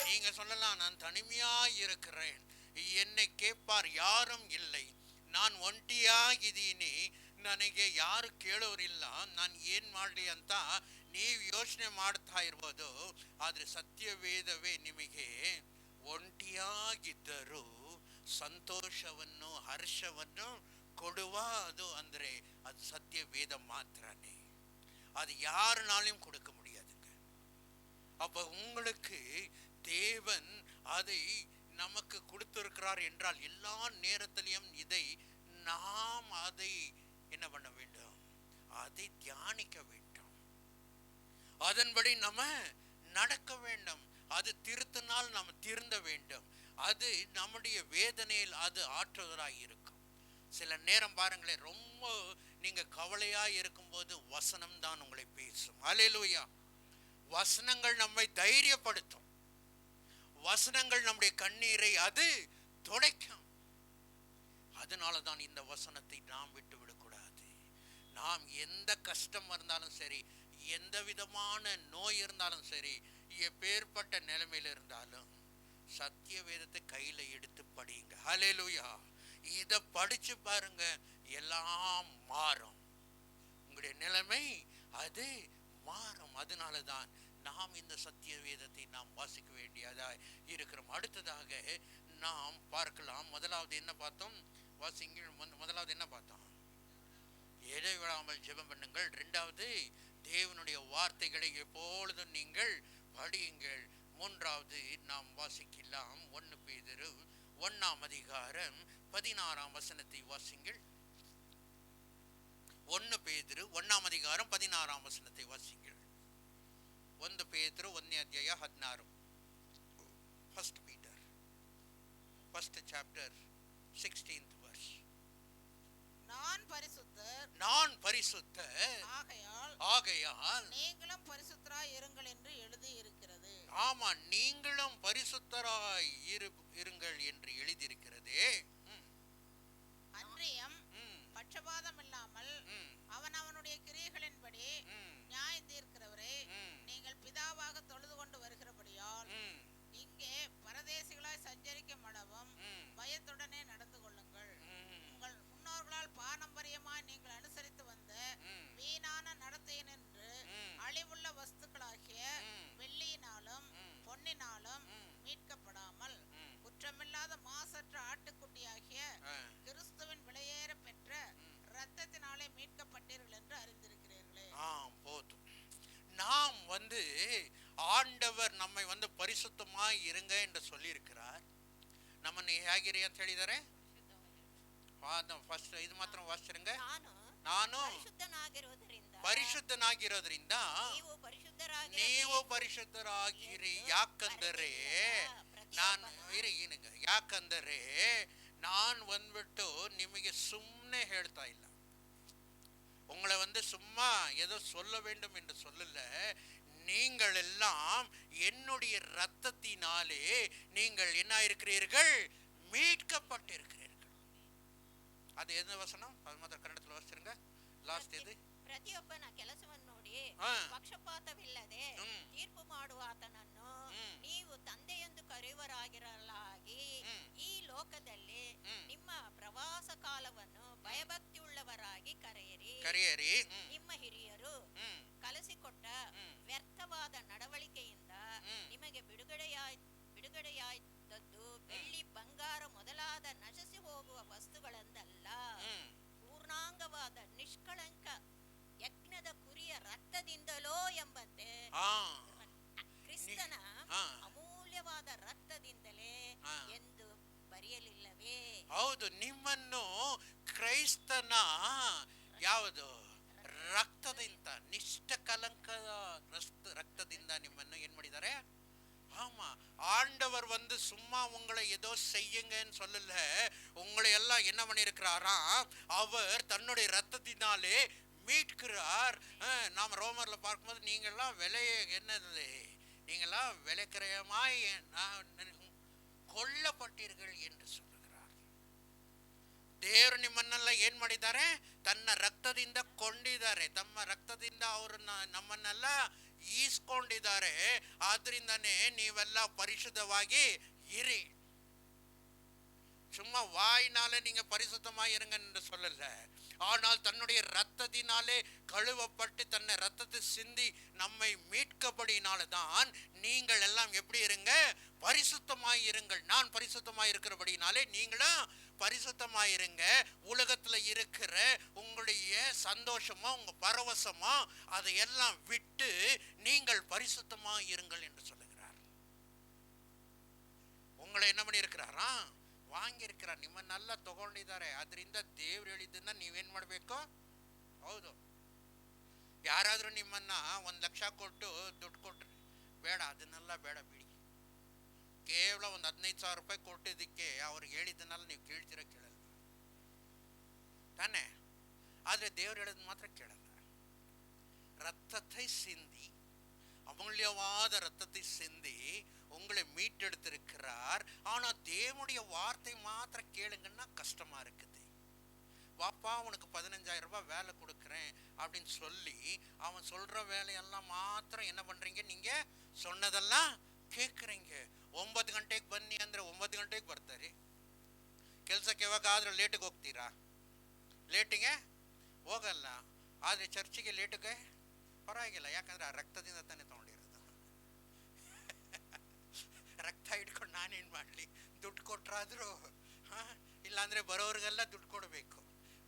நீங்க சொல்லலாம், நான் தனிமையாய் இருக்கிறேன், என்னை கேட்பார் யாரும் இல்லை, ನಾನು ಒಂಟಿಯಾಗಿದ್ದೀನಿ, ನನಗೆ ಯಾರು ಕೇಳೋರಿಲ್ಲ, ನಾನು ಏನು ಮಾಡಲಿ ಅಂತ ನೀವು ಯೋಚನೆ ಮಾಡ್ತಾ ಇರ್ಬೋದು. ಆದರೆ ಸತ್ಯವೇದವೇ ನಿಮಗೆ ಒಂಟಿಯಾಗಿದ್ದರೂ ಸಂತೋಷವನ್ನು, ಹರ್ಷವನ್ನು ಕೊಡುವ அது ಅಂದರೆ அது சத்தியவேத மாத்திரமே. அது யாருனாலும் கொடுக்க முடியாதுங்க. அப்ப உங்களுக்கு தேவன் அதை நமக்கு கொடுத்திருக்கிறார் என்றால் எல்லா நேரத்திலையும் இதை நாம் அதை என்ன பண்ண வேண்டும்? அதை தியானிக்க வேண்டும், அதன்படி நம்ம நடக்க வேண்டும். அது திருத்தினால் நாம் திருந்த வேண்டும். அது நம்முடைய வேதனையில் அது ஆற்றுவதாய் இருக்கும். சில நேரம் பாருங்களேன், ரொம்ப நீங்க கவலையா இருக்கும்போது வசனம் தான் உங்களை பேசும். அல்லேலூயா. வசனங்கள் நம்மை தைரியப்படுத்தும். வசனங்கள் நம்முடைய கண்ணீரை அது துடைக்கும். அதனாலதான் இந்த வசனத்தை நாம் விட்டு விடக்கூடாது. நாம் எந்த கஷ்டம் இருந்தாலும் சரி, எந்த விதமான நோய் இருந்தாலும் சரி, எப்பேற்பட்ட நிலைமையில இருந்தாலும் சத்திய வேதத்தை கையில எடுத்து படியுங்க. அல்லேலூயா. இத படிச்சு பாருங்க, எல்லாம் மாறும். உங்களுடைய நிலைமை அது மாறும். அதனாலதான் நாம் இந்த சத்திய வேதத்தை நாம் வாசிக்க வேண்டியதா இருக்கிறோம். அடுத்ததாக நாம் பார்க்கலாம். முதலாவது என்ன பார்த்தோம்? வாசிங்கள். முதலாவது என்ன பார்த்தோம்? இடைவிடாமல் ஜெபம் பண்ணுங்கள். இரண்டாவது, தேவனுடைய வார்த்தைகளை எப்பொழுதும் நீங்கள் படியுங்கள். மூன்றாவது நாம் வாசிக்கலாம் 1 பேதுரு 1ஆம் அதிகாரம் 16ஆம் வசனத்தை வாசிங்கள். 1 பேதுரு 1ஆம் அதிகாரம் 16ஆம் வசனத்தை வாசிங்கள். 1 பேதுரு 1ನೇ ಅಧ್ಯಾಯ 16. First Peter, 1st chapter, 16th verse. நான் பரிசுத்தர் ஆகையால் நீங்களும் பரிசுத்தராய் இருங்கள் என்று எழுதி இருக்கிறது. ஆமா, நீங்களும் பரிசுத்தராய் இருங்கள் என்று எழுதியிருக்கிறதே. அன்றியும் பட்சபாதம் இல்லாமல் அவனவனுடைய கிரியைகளின்படி நியாயம் தீர்க்கிறவரே, நீங்கள் பிதாவாக தொழுது கொண்டு வருகிறபடியால் இங்கே பரதேசிகளாய் சஞ்சரிக்கும் அளவும் பயத்துடனே நடந்து கொள்ளுங்கள். உங்கள் முன்னோர்களால் பாரம்பரியமாய் நீங்கள் அனுசரித்து வந்த வீணான நடத்தையினின்று அழிவுள்ள வஸ்துக்களாகிய வெள்ளியினாலும் பொன்னினாலும் மீட்கப்படாமல் குற்றமில்லாத மாசற்ற ஆட்டுக்குட்டியாகிய கிறிஸ்துவின் விலையேற பெற்ற இரத்தத்தினாலே மீட்கப்பட்டீர்கள் என்று அறிந்திருக்கிறீர்களே. போதும். நாம் ಆಂಡವರ್ நம்மை ಪರಿಶುದ್ಧமாய் இருங்க என்று சொல்லி இருக்கிறார். ನಮ್ಮನ್ನು ಹೇಗಿರಿ ಅಂತ ಹೇಳಿದ್ದಾರೆ? ಫಸ್ಟ್ ಇದು ಮಾತ್ರ ವಾಸಿಸಿರಂಗ. ನಾನು ಪರಿಶುದ್ಧನಾಗಿರೋದ್ರಿಂದ ನೀವು ಪರಿಶುದ್ಧರಾಗಿರಿ. ಯಾಕಂದರೆ ಯಾಕಂದರೆ நான் ನಿಮಗೆ ಸುಮ್ಮನೆ ಹೇಳ್ತಾ ಇಲ್ಲ. உங்களை சும்மா ஏதோ சொல்ல வேண்டும் என்று சொல்லல. நீங்கள் எல்லாம் என்னுடைய இரத்தத்தினாலே நீங்கள் என்ன இருக்கிறீர்கள்? மீட்கப்பட்டிருக்கிறீர்கள். ಅದು ಎನ್ನ ವಚನ? ಅದು ಮಾತ್ರ ಕನ್ನಡದಲ್ಲಿ ವಾಸಿಸಿರಂಗ. ಲಾಸ್ಟ್ ಇದು ಪ್ರತಿಯೊಬ್ಬನ ಕೆಲಸವನ್ನು ನೋಡಿ ಪಕ್ಷಪಾತವಿಲ್ಲದೆ ತೀರ್ಪು ಮಾಡುವ ಆತನನ್ನು ನೀವು ತಂದೆಯೆಂದು ಕರೆಯುವರಾಗಿರಲಾಗಿ ಈ ಲೋಕದಲ್ಲಿ ನಿಮ್ಮ ಪ್ರವಾಸ ಕಾಲವನ್ನು ಭಯಭಕ್ತಿಯುಳ್ಳವರಾಗಿ ಕರೆಯಿರಿ. ನಿಮ್ಮ ಹಿರಿಯರು ಕಲಿಸಿಕೊಟ್ಟ ವ್ಯರ್ಥವಾದ ನಡವಳಿಕೆಯಿಂದ ನಿಮಗೆ ಬಿಡುಗಡೆಯಾದದ್ದು ಬೆಳ್ಳಿ ಬಂಗಾರ ಮೊದಲಾದ ನಶಿಸಿ ಹೋಗುವ ವಸ್ತುಗಳಂದಲ್ಲ, ಪೂರ್ಣಾಂಗವಾದ ನಿಷ್ಕಳಂಕ ಯಜ್ಞದ ಕುರಿಯ ರಕ್ತದಿಂದಲೋ ಎಂಬಂತೆ ಕ್ರಿಸ್ತನ ಅಮೂಲ್ಯವಾದ ರಕ್ತದಿಂದಲೇ ಎಂದು ಬರೆಯಲಿಲ್ಲವೇ? ಹೌದು, ನಿಮ್ಮನ್ನು ಕ್ರೈಸ್ತನ ಯಾವುದು ರಕ್ತದಿಂದ, ನಿಷ್ಠಕಲಂಕದ ரத்தದಿಂದ ನಿಮ್ಮನ್ನು ಏನ್ ಮಾಡಿದ್ದಾರೆ? ஆமா, ஆண்டவர் சும்மா உங்களை ஏதோ செய்யுங்கன்னு சொல்லல. உங்களை எல்லாம் என்ன பண்ணிருக்கிறாரா? அவர் தன்னுடைய ரத்தத்தினாலே மீட்கிறார். நாம் ரோமர்ல பார்க்கும்போது நீங்கெல்லாம் விலைய என்னது, நீங்கெல்லாம் விலைக்கிரயமாய் கொல்லப்பட்டீர்கள் என்று சொல்லுகிறார். ದೇವರು ನಿಮ್ಮನ್ನೆಲ್ಲ ಏನ್ ಮಾಡಿದ್ದಾರೆ? ತನ್ನ ರಕ್ತದಿಂದ ಕೊಂಡಿದ್ದಾರೆ. ತಮ್ಮ ರಕ್ತದಿಂದ ಅವರು ನಮ್ಮನ್ನೆಲ್ಲ ಈಸ್ಕೊಂಡಿದ್ದಾರೆ. ಆದ್ರಿಂದಾನೇ ನೀವೆಲ್ಲ ಪರಿಶುದ್ಧವಾಗಿ ಇರಿ. சும்மா வாயினாலே நீங்க பரிசுத்தமாய் இருங்க என்று சொல்லல, ஆனால் தன்னுடைய இரத்தத்தினாலே கழுவப்பட்டு தன்னை இரத்தத்தை சிந்தி நம்மை மீட்கபடினால தான் நீங்கள் எல்லாம் எப்படி இருங்க, பரிசுத்தமாய் இருங்கள். நான் பரிசுத்தமாய் இருக்கிறபடினாலே நீங்களும் பரிசுத்தமாய் இருங்க. உலகத்துல இருக்கிற உங்களுடைய சந்தோஷமோ உங்க பரவசமோ அதையெல்லாம் விட்டு நீங்கள் பரிசுத்தமாய் இருங்கள் என்று சொல்லுகிறார். ಉಂಗಳ என்ன பண்ணியிருಕ್கிறாರಾ, ವಾಂಗಿರ್ಕ್கிறார். ನಿಮ್ಮನ್ನೆಲ್ಲ ತಗೊಂಡಿದ್ದಾರೆ. ಅದರಿಂದ ದೇವ್ರು ಹೇಳಿದ್ದನ್ನ ನೀವೇನ್ ಮಾಡಬೇಕು? ಹೌದು. ಯಾರಾದ್ರೂ ನಿಮ್ಮನ್ನ 1 ಲಕ್ಷ ಕೊಟ್ಟು ದುಡ್ಡು ಕೊಟ್ರಿ, ಬೇಡ, ಅದನ್ನೆಲ್ಲ ಬೇಡ, ಬಿಡಿ. ಕೇವಲ ಒಂದು 15,000 ರೂಪಾಯಿ ಕೊಟ್ಟಿದ್ದಕ್ಕೆ ಅವ್ರಿಗೆ ಹೇಳಿದ್ದನ್ನೆಲ್ಲ ನೀವು ಕೇಳ್ತೀರ? ಕೇಳಲ್ಲ ತಾನೆ. ಆದ್ರೆ ದೇವ್ರು ಹೇಳೋದು ಮಾತ್ರ ಕೇಳಲ್ಲ. ரத்தத்தை சிந்தி, அமூல்யவாத ரத்தத்தை சிந்தி உங்களை மீட்டெடுத்திருக்கிறார். ஆனா தேவனுடைய வார்த்தை மாத்திரம் கேளுங்கன்னா கஷ்டமா இருக்குது. வாப்பா உனக்கு 15,000 ரூபாய் வேலை கொடுக்குறேன் அப்படின்னு சொல்லி அவன் சொல்ற வேலையெல்லாம் மாத்திரம் என்ன பண்றீங்க? நீங்க சொன்னதெல்லாம் ಕೇಳ್ಕರಂಗೆ. 9 ಗಂಟೆಗೆ ಬನ್ನಿ ಅಂದ್ರೆ 9 ಗಂಟೆಗೆ ಬರ್ತಾರೆ. ಕೆಲಸಕ್ಕೆ ಯಾವಾಗಾದ್ರೂ ಲೇಟಿಗೆ ಹೋಗ್ತೀರಾ? ಲೇಟಿಗೆ ಹೋಗಲ್ಲ. ಆದ್ರೆ ಚರ್ಚಿಗೆ ಲೇಟಿಗೆ ಪರವಾಗಿಲ್ಲ, ಯಾಕಂದ್ರೆ ಆ ರಕ್ತದಿಂದ ತಾನೇ ತಗೊಂಡಿರೋದು. ರಕ್ತ ಇಟ್ಕೊಂಡು ನಾನೇನ್ ಮಾಡ್ಲಿ? ದುಡ್ಡು ಕೊಟ್ರಾದ್ರೂ ಇಲ್ಲಾಂದ್ರೆ ಬರೋರಿಗೆಲ್ಲ ದುಡ್ಡು ಕೊಡಬೇಕು.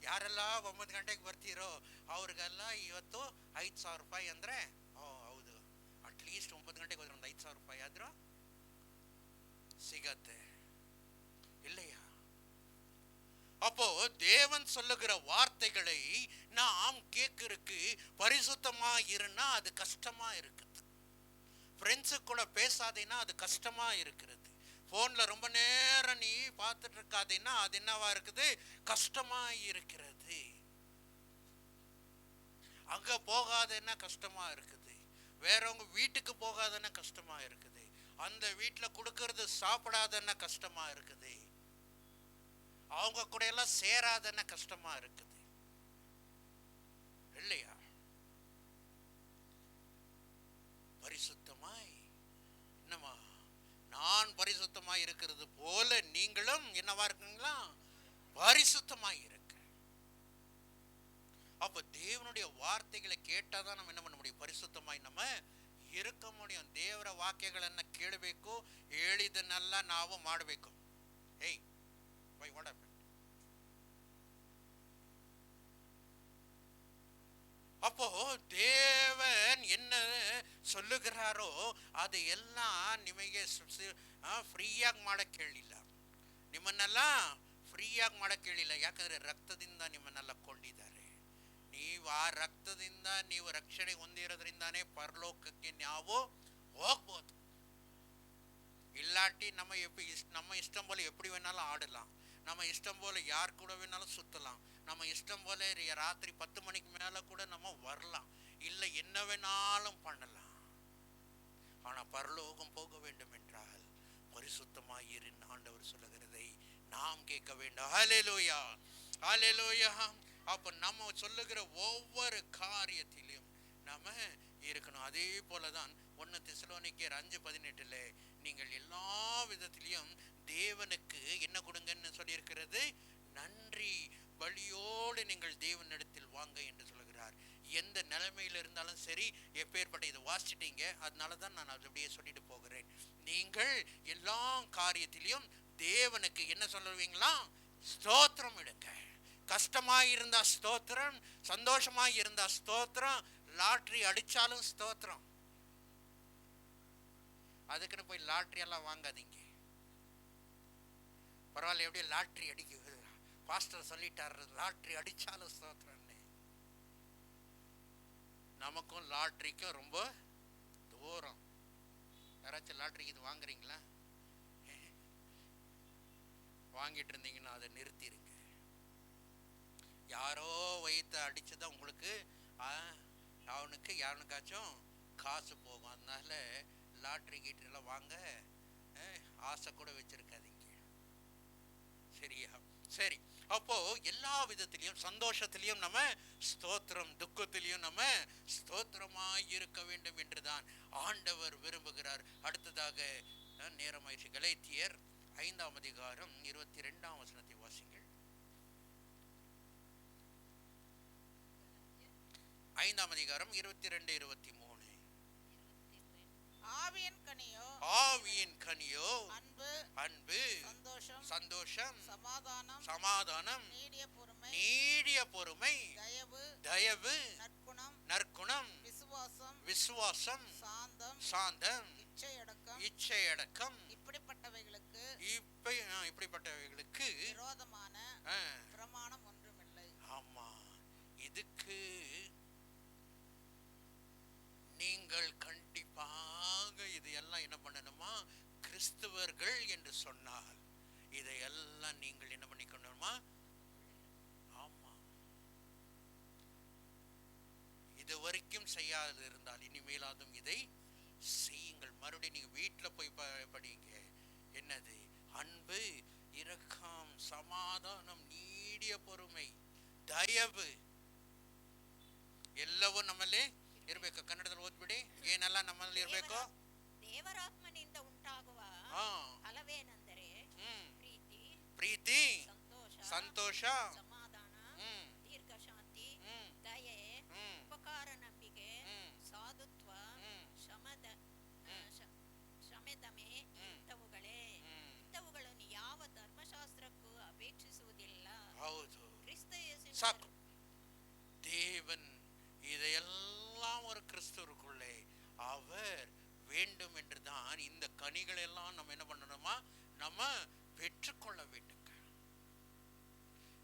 ಯಾರೆಲ್ಲ 9 ಗಂಟೆಗೆ ಬರ್ತೀರೋ ಅವ್ರಿಗೆಲ್ಲ ಇವತ್ತು 5,000 ರೂಪಾಯಿ ಅಂದ್ರೆ, ಹೌದು, அட்லீஸ்ட் 9 ಗಂಟೆಗೆ ಹೋದ್ರೆ ಒಂದು 5,000 ರೂಪಾಯಿ ಆದ್ರೂ சிகத்தை இல்லையா? அப்போ தேவன் சொல்லுகிற வார்த்தைகளை நாம் கேட்கறதுக்கு பரிசுத்தமா இருந்தா அது கஷ்டமா இருக்குது. ஃப்ரெண்ட்ஸு கூட பேசாதேன்னா அது கஷ்டமா இருக்கிறது. போன்ல ரொம்ப நேரம் நீ பார்த்துட்டு இருக்காதேன்னா அது என்னவா இருக்குது? கஷ்டமா இருக்கிறது. அங்க போகாதேன்னா கஷ்டமா இருக்குது. வேறவங்க வீட்டுக்கு போகாதன்னா கஷ்டமா இருக்குது. அந்த வீட்டுல கொடுக்கறது சாப்பிடாதன்னா கஷ்டமா இருக்குது. அவங்க கூட எல்லாம் சேராதன்னா கஷ்டமா இருக்குது இல்லையா? பரிசுத்தமாய் என்னமா, நான் பரிசுத்தமாய் இருக்கிறது போல நீங்களும் என்னவா இருக்குங்களா? பரிசுத்தமாய் இருக்க. அப்ப தேவனுடைய வார்த்தைகளை கேட்டாதான் நம்ம என்ன பண்ண முடியும்? பரிசுத்தமாய் நம்ம இருக்க முடியும். ದೇವರ ವಾಕ್ಯಗಳನ್ನ ಕೇಳಬೇಕು, ಹೇಳಿದನ್ನೆಲ್ಲ ನಾವು ಮಾಡಬೇಕು. ಏಯ್ why what happened? அப்போ தேவன் என்ன சொல்லுகிறாரோ அது எல்லாம் ನಿಮಗೆ ಫ್ರೀಯಾಗಿ ಮಾಡಕ್ಕೆ ಹೇಳಿಲ್ಲ. ನಿಮ್ಮನ್ನೆಲ್ಲ ಫ್ರೀಯಾಗಿ ಮಾಡಕ್ಕೆ ಹೇಳಿಲ್ಲ. ಯಾಕಂದ್ರೆ ರಕ್ತದಿಂದ ನಿಮ್ಮನ್ನೆಲ್ಲ ಕೊಂಡಿದ್ದಾರೆ. ನೀವು ಆ ರಕ್ತದಿಂದ ನೀವು ರಕ್ಷಣೆ ಹೊಂದಿರೋದ್ರಿಂದಾನೇ ಪರಲೋಕಕ್ಕೆ ನಾವು ಹೋಗ್ಬೋದು. இல்லாட்டி நம்ம இஷ்டம் போல எப்படி வேணாலும் ஆடலாம். நம்ம இஷ்டம் போல யார் கூட வேணாலும் சுத்தலாம். நம்ம இஷ்டம் போல ராத்திரி 10 மணிக்கு மேல கூட நம்ம வரலாம். இல்ல என்ன வேணாலும் பண்ணலாம். ஆனா பரலோகம் போக வேண்டும் என்றால் பரிசுத்தமாயிரு ஆண்டவர் சொல்லுகிறதை நாம் கேட்க வேண்டும். ஹல்லேலூயா, ஹல்லேலூயா. அப்ப நம்ம சொல்லுகிற ஒவ்வொரு காரியத்திலும் நாம இருக்கணும். அதே போலதான் 1 தெசலோனிக்கேயர் 5:18 நீங்கள் எல்லா விதத்திலையும் தேவனுக்கு என்ன கொடுங்கன்னு சொல்லியிருக்கிறது? நன்றி பலியோடு நீங்கள் தேவனிடத்தில் வாங்க என்று சொல்கிறார். எந்த நிலைமையில இருந்தாலும் சரி, எப்பேற்பட்ட இதை வாசிட்டீங்க, அதனாலதான் நான் அப்படியே சொல்லிட்டு போகிறேன். நீங்கள் எல்லா காரியத்திலையும் தேவனுக்கு என்ன சொல்லுவீங்களா? ஸ்தோத்திரம் இடுங்க. கஷ்டமாய் இருந்தா ஸ்தோத்திரம், சந்தோஷமாய் இருந்தா ஸ்தோத்திரம், லாட்ரி அடிச்சாலும் ஸ்தோத்திரம். அதுக்குன்னு போய் லாட்ரி எல்லாம் வாங்காதீங்க. பரவாயில்ல, எப்படி லாட்ரி அடிக்க பாஸ்டர் சொல்லிட்டாரு, லாட்ரி அடிச்சாலும் ஸ்தோத்திரம்னு. நமக்கும் லாட்ரிக்கும் ரொம்ப தூரம். யாராச்சும் லாட்ரிக்கு இது வாங்குறீங்களா? வாங்கிட்டு இருந்தீங்கன்னா அதை நிறுத்திடுங்க. யாரோ வயிற்று அடிச்சுதான் உங்களுக்கு அவனுக்கு யாருனுக்காச்சும் காசு போகும். அதனால லாட்ரி கீட்டெல்லாம் வாங்க ஆசை கூட வச்சிருக்காதீங்க. சரியா? சரி. அப்போ எல்லா விதத்திலையும் சந்தோஷத்திலையும் நம்ம ஸ்தோத்திரம், துக்கத்திலையும் நம்ம ஸ்தோத்திரமாய் இருக்க வேண்டும் என்றுதான் ஆண்டவர் விரும்புகிறார். அடுத்ததாக நேரமாயிற்று. கலாத்தியர் 5ஆம் அதிகாரம் 22ஆம் வசனத்தை வாசிங்கள். 5ஆம் அதிகாரம் 22, 23. ஆவியின் கனியோ ஆவியின் கனியோ அன்பு, அன்பு, சந்தோஷம், சந்தோஷம், சமாதானம், சமாதானம், நீடிய பொறுமை, நீடிய பொறுமை, தயவு, தயவு, நற்குணம், நற்குணம், விசுவாசம், விசுவாசம், சாந்தம், சாந்தம், இச்சையடக்கம், இச்சையடக்கம், இப்படிப்பட்டவைகளுக்கு இப்படிப்பட்டவைகளுக்கு விரோதமான பிரமாணம் ஒன்றுமில்லை. ஆமா, இதுக்கு நீங்கள் கண்டிப்பாக இதையெல்லாம் என்ன பண்ணணுமா? கிறிஸ்தவர்கள் என்று சொன்னால் இதையெல்லாம் நீங்கள் என்ன பண்ணிக்கணுமா? ஆமா, இதுவரைக்கும் செய்யாது இருந்தால் இனிமேலாதும் இதை செய்யுங்கள். மறுபடியும் நீங்க வீட்டுல போய் படிங்க. என்னது? அன்பு, இரக்கம், சமாதானம், நீடிய பொறுமை, ದಯವು ಎಲ್ಲವೂ ನಮ್ಮಲ್ಲಿ ಇರಬೇಕು. ಕನ್ನಡದಲ್ಲಿ ಓದ್ಬಿಡಿ, ಏನೆಲ್ಲ ನಮ್ಮಲ್ಲಿ ಇರಬೇಕು? ದೇವರಾತ್ಮನಿಂದ ಉಂಟಾಗುವ ಫಲವೇನೆಂದರೆ ಪ್ರೀತಿ, ಸಂತೋಷ, ಸಮಾಧಾನ, ದೀರ್ಘಶಾಂತಿ, ದಯೆ, ಉಪಕಾರ, ನಂಬಿಕೆ, ಸಾಧುತ್ವ, ಶಮದಮೆ, ಇಂಥವುಗಳನ್ನು ಯಾವ ಧರ್ಮಶಾಸ್ತ್ರಕ್ಕೂ ಅಪೇಕ್ಷಿಸುವುದಿಲ್ಲ. ಹೌದು, ಕ್ರಿಸ್ತ ಯೇಸುವಿನ ಸಾಕು. தேவன் இதையெல்லாம் ஒரு கிறிஸ்துவுக்குள்ளே அவர் வேண்டும் என்றுதான் இந்த கனிகள் எல்லாம் நம்ம என்ன பண்ணணுமா? நம்ம பெற்றுக்கொள்ள வேண்டும்.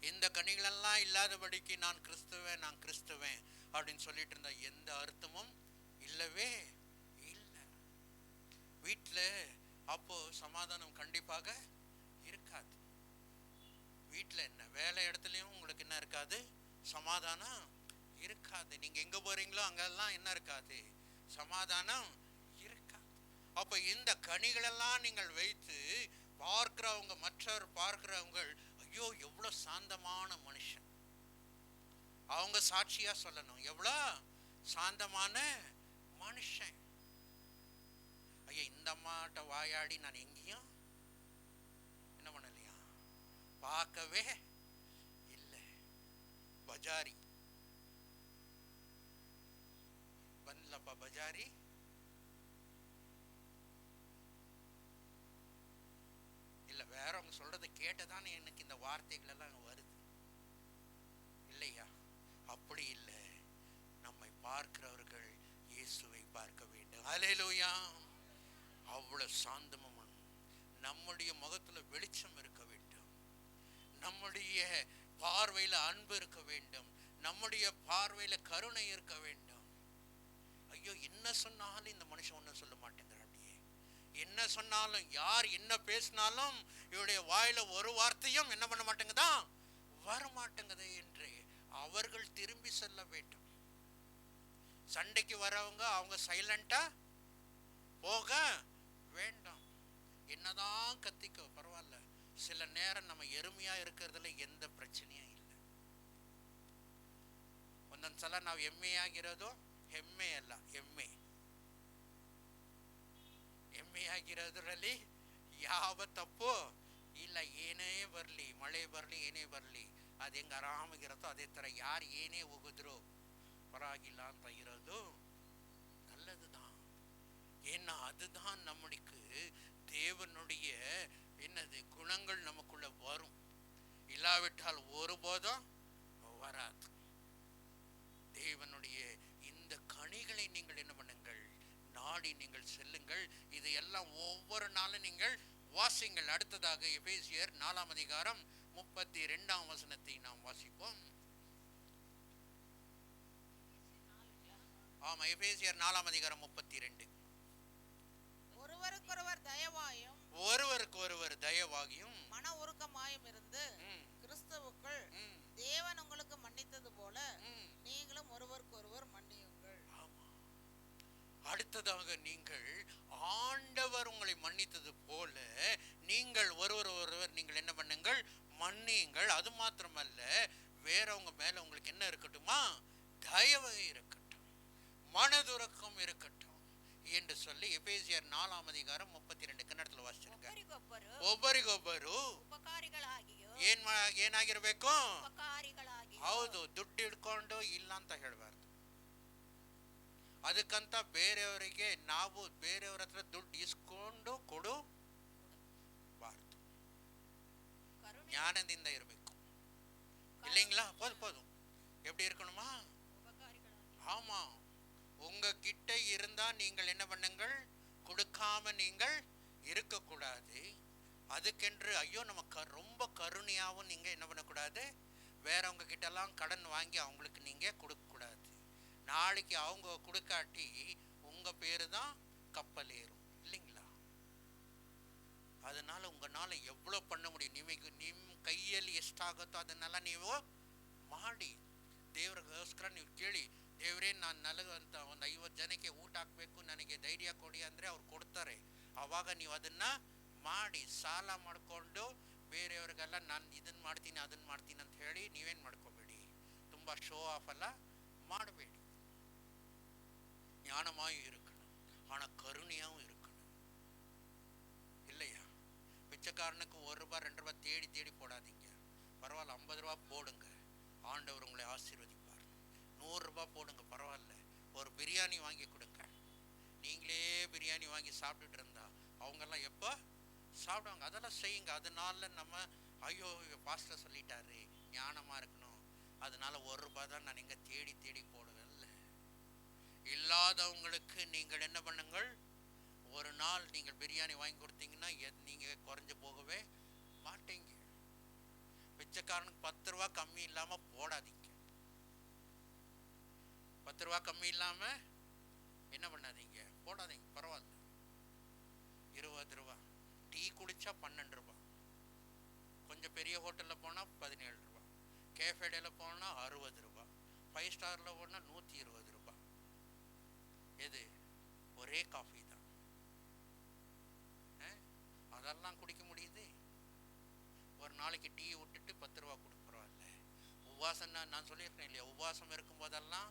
இந்த கனிகள் எல்லாம் இல்லாதபடிக்கு நான் கிறிஸ்துவேன், நான் கிறிஸ்துவேன் அப்படின்னு சொல்லிட்டு இருந்தா எந்த அர்த்தமும் இல்லவே இல்லை. வீட்டுல அப்போ சமாதானம் கண்டிப்பாக இருக்காது. வீட்டுல என்ன வேலை இடத்துலயும் உங்களுக்கு என்ன இருக்காது? சமாதானம் இருக்காது. நீங்க எங்க போறீங்களோ அங்கெல்லாம் என்ன இருக்காது? சமாதானம் இருக்காது. அப்ப இந்த கனிகள் எல்லாம் நீங்கள் வைத்து பார்க்கிறவங்க, மற்றவர் பார்க்கிறவங்க, ஐயோ எவ்வளவு சாந்தமான மனுஷன், அவங்க சாட்சியா சொல்லணும், எவ்வளவு சாந்தமான மனுஷன். ஐயா, இந்த அம்மாட்ட வாயாடி நான் எங்கேயும் என்ன பண்ணலையா? பார்க்கவே இல்லை. பஜாரி பண்ணலப்பா, பஜாரி இல்ல, வேறவங்க சொல்றதை கேட்டதானே எனக்கு இந்த வார்த்தைகள் எல்லாம் வருது இல்லையா? அப்படி இல்லை. நம்மை பார்க்கிறவர்கள் இயேசுவை பார்க்க வேண்டும். ஹல்லேலூயா. அவ்வளவு சாந்தமும் நம்முடைய முகத்துல வெளிச்சம் இருக்க வேண்டும். நம்முடைய பார்வையில அன்பு இருக்க வேண்டும். நம்முடைய பார்வையில கருணை இருக்க வேண்டும். ஐயோ, என்ன சொன்னாலும் இந்த மனுஷன் ஒன்னும் சொல்ல மாட்டேங்கிறான். என்ன சொன்னாலும், யார் என்ன பேசினாலும் இவருடைய வாயில ஒரு வார்த்தையும் என்ன பண்ண மாட்டேங்குதா? வர மாட்டேங்குது என்று அவர்கள் திரும்பி செல்ல வேண்டும். சண்டைக்கு வரவங்க அவங்க சைலண்டா போக வேண்டாம். என்னதான் கத்திக்க பரவாயில்ல, சில நேரம் நம்ம எருமையா இருக்கிறதுல எந்த பிரச்சனையும் இல்லை. ಒಂದೊಂದ್ಸಲ ನಾವು ಎಮ್ಮೆಯಾಗಿರೋದು ಹೆಮ್ಮೆ ಅಲ್ಲ, ಎಮ್ಮೆಯಾಗಿರೋದ್ರಲ್ಲಿ ಯಾವ ತಪ್ಪು ಇಲ್ಲ. ಏನೇ ಬರಲಿ, ಮಳೆ ಬರಲಿ, ಏನೇ ಬರಲಿ, ಅದು ಹೆಂಗೆ ಆರಾಮಾಗಿರುತ್ತೋ ಅದೇ ಥರ ಯಾರು ಏನೇ ಹೋಗಿದ್ರು பரவாயில்ல ಅಂತ ಇರೋದು நல்லதுதான். ஏன்னா அதுதான் நம்மளுக்கு தேவனுடைய என்னது குணங்கள் நமக்குள்ள வரும். இல்லாவிட்டால் ஒருபோதும் வராது. தேவனுடைய இந்த கனிகளை நீங்கள் என்ன பண்ணுங்கள்? நாடி நீங்கள் செல்லுங்கள். இதையெல்லாம் ஒவ்வொரு நாளும் நீங்கள் வாசிங்கள். அடுத்ததாக எபேசியர் 4ஆம் அதிகாரம் 32ஆம் வசனத்தை நாம் வாசிப்போம். ஆமா, எபேசியர் 4ஆம் அதிகாரம் 32. ஒருவருக்கொருவர் தயவாயும், ஒருவருக்கு ஒருவர் தயவாகியும், மன உருக்கமாயும் இருந்து கிறிஸ்துவுக்குள் தேவன் உங்களுக்கு மன்னித்தது போல நீங்களும் ஒருவருக்கொருவர் மன்னியுங்கள். அடுத்ததாக நீங்கள் ஆண்டவர் உங்களை மன்னித்தது போல நீங்கள் ஒருவர் ஒருவர் நீங்கள் என்ன பண்ணுங்கள்? மன்னியுங்கள். அது மாத்திரமல்ல, வேறவங்க மேல உங்களுக்கு என்ன இருக்கட்டுமா? தயவு இருக்கட்டும், மனதுறக்கம் இருக்கட்டும். என்று சொல்லி எபேசியர் 4ஆம் அதிகாரம் 32 ಕನ್ನಡದಲ್ಲಿ ವಾಸಿಸಿರುங்க. ಒಬ್ಬರಿಗೊಬ್ಬರು ಒಬ್ಬರಿಗೊಬ್ಬರು ಉಪಕಾರಿಗಳಾಗಿಯೋ ಏನಾಗಿರ್ಬೇಕು? ಉಪಕಾರಿಗಳಾಗಿಯೋ. ಹೌದು, ದುಡ್ಡು ಹಿಡ್ಕೊಂಡು ಇಲ್ಲ ಅಂತ ಹೇಳಬಾರ್ದು. ಅದಕ್ಕಂತ ಬೇರೆಯವರಿಗೆ ನಾವು ಬೇರೆಯವ್ರ ಹತ್ರ ದುಡ್ಡು ಇಸ್ಕೊಂಡು ಕೊಡಬಾರ್ದು. கருணை ஞானದಿಂದ ಇರಬೇಕು, இல்லைங்களா? போதும் போதும். எப்படி இருக்கணுமா? உபகாரிகளாகியோ. ஆமா, உங்க கிட்ட இருந்தா நீங்கள் என்ன பண்ணுங்கள்? கொடுக்காம நீங்கள் இருக்கக்கூடாது. அதுக்கென்று ஐயோ நம்ம ரொம்ப கருணையாவும் நீங்க என்ன பண்ணக்கூடாது? வேறவங்க கிட்ட எல்லாம் கடன் வாங்கி அவங்களுக்கு நீங்க கொடுக்க கூடாது. நாளைக்கு அவங்க கொடுக்காட்டி உங்க பேரு தான் கப்பல் ஏறும், இல்லைங்களா? அதனால ಉಂಗನಾಲ ಎவ்வளೋ பண்ண முடியும், ನಿಮಗೆ ನಿಮ್ಮ ಕೈಯಲ್ಲಿ ಎಷ್ಟಾಗುತ್ತೋ ಅದನ್ನೆಲ್ಲ ನೀವು ಮಾಡಿ ದೇವರಿಗೋಸ್ಕರ ನೀವು ಕೇಳಿ, ದೇವರೇ ನಾನು ನಲಗಂತ ಒಂದು 50 ಜನಕ್ಕೆ ಊಟ ಹಾಕಬೇಕು, ನನಗೆ ಧೈರ್ಯ ಕೊಡಿ ಅಂದರೆ ಅವ್ರು ಕೊಡ್ತಾರೆ. ಆವಾಗ ನೀವು ಅದನ್ನು ಮಾಡಿ, ಸಾಲ ಮಾಡಿಕೊಂಡು ಬೇರೆಯವ್ರಿಗೆಲ್ಲ ನಾನು ಇದನ್ನು ಮಾಡ್ತೀನಿ ಅದನ್ನು ಮಾಡ್ತೀನಿ ಅಂತ ಹೇಳಿ ನೀವೇನು ಮಾಡ್ಕೋಬೇಡಿ. ತುಂಬ ஷோ ஆஃப் ಎಲ್ಲ ಮಾಡಬೇಡಿ. ஞானமாயும் இருக்கணும், ஆனால் கருணையாகவும் இருக்கணும், இல்லையா? பிச்சைக்காரனுக்கு 1 ரூபா 2 ரூபா தேடி தேடி போடாதீங்க. பரவாயில்ல, 50 ரூபா போடுங்க, ஆண்டவர் உங்களை ஆசீர்வதிப்பார். 100 ரூபாய் போடுங்க, பரவாயில்ல, ஒரு பிரியாணி வாங்கி கொடுங்க. நீங்களே பிரியாணி வாங்கி சாப்பிட்டுட்டு இருந்தா அவங்கெல்லாம் எப்போ சாப்பிடுவாங்க? அதெல்லாம் செய்யுங்க. அதனால நம்ம ஐயோ பாஸ்டர் சொல்லிட்டாரு ஞானமாக இருக்கணும், அதனால 1 ரூபாய் தான் நான் இங்கே தேடி தேடி போடுவேன்ல. இல்லாதவங்களுக்கு நீங்கள் என்ன பண்ணுங்கள்? ஒரு நாள் நீங்கள் பிரியாணி வாங்கி கொடுத்தீங்கன்னா நீங்கள் குறைஞ்சு போகவே மாட்டீங்க. பிச்சைக்காரனுக்கு 10 ரூபா கம்மி இல்லாமல் போடாதீங்க. 10 ரூபா கம்மி இல்லாமல் என்ன பண்ணாதீங்க, போடாதீங்க. பரவாயில்ல, 20 ரூபா. டீ குடிச்சா 12 ரூபா, கொஞ்சம் பெரிய ஹோட்டலில் போனால் 17 ரூபா, கேஃபேடையில் போனால் 60 ரூபா, 5 ஸ்டாரில் போனால் 120 ரூபா. எது? ஒரே காஃபி தான். அதெல்லாம் குடிக்க முடியுது? ஒரு நாளைக்கு டீ விட்டுட்டு 10 ரூபா கொடுக்குறோம். இல்லை, உபவாசம் நான் சொல்லியிருக்கேன் இல்லையா, உபவாசம் இருக்கும்போதெல்லாம்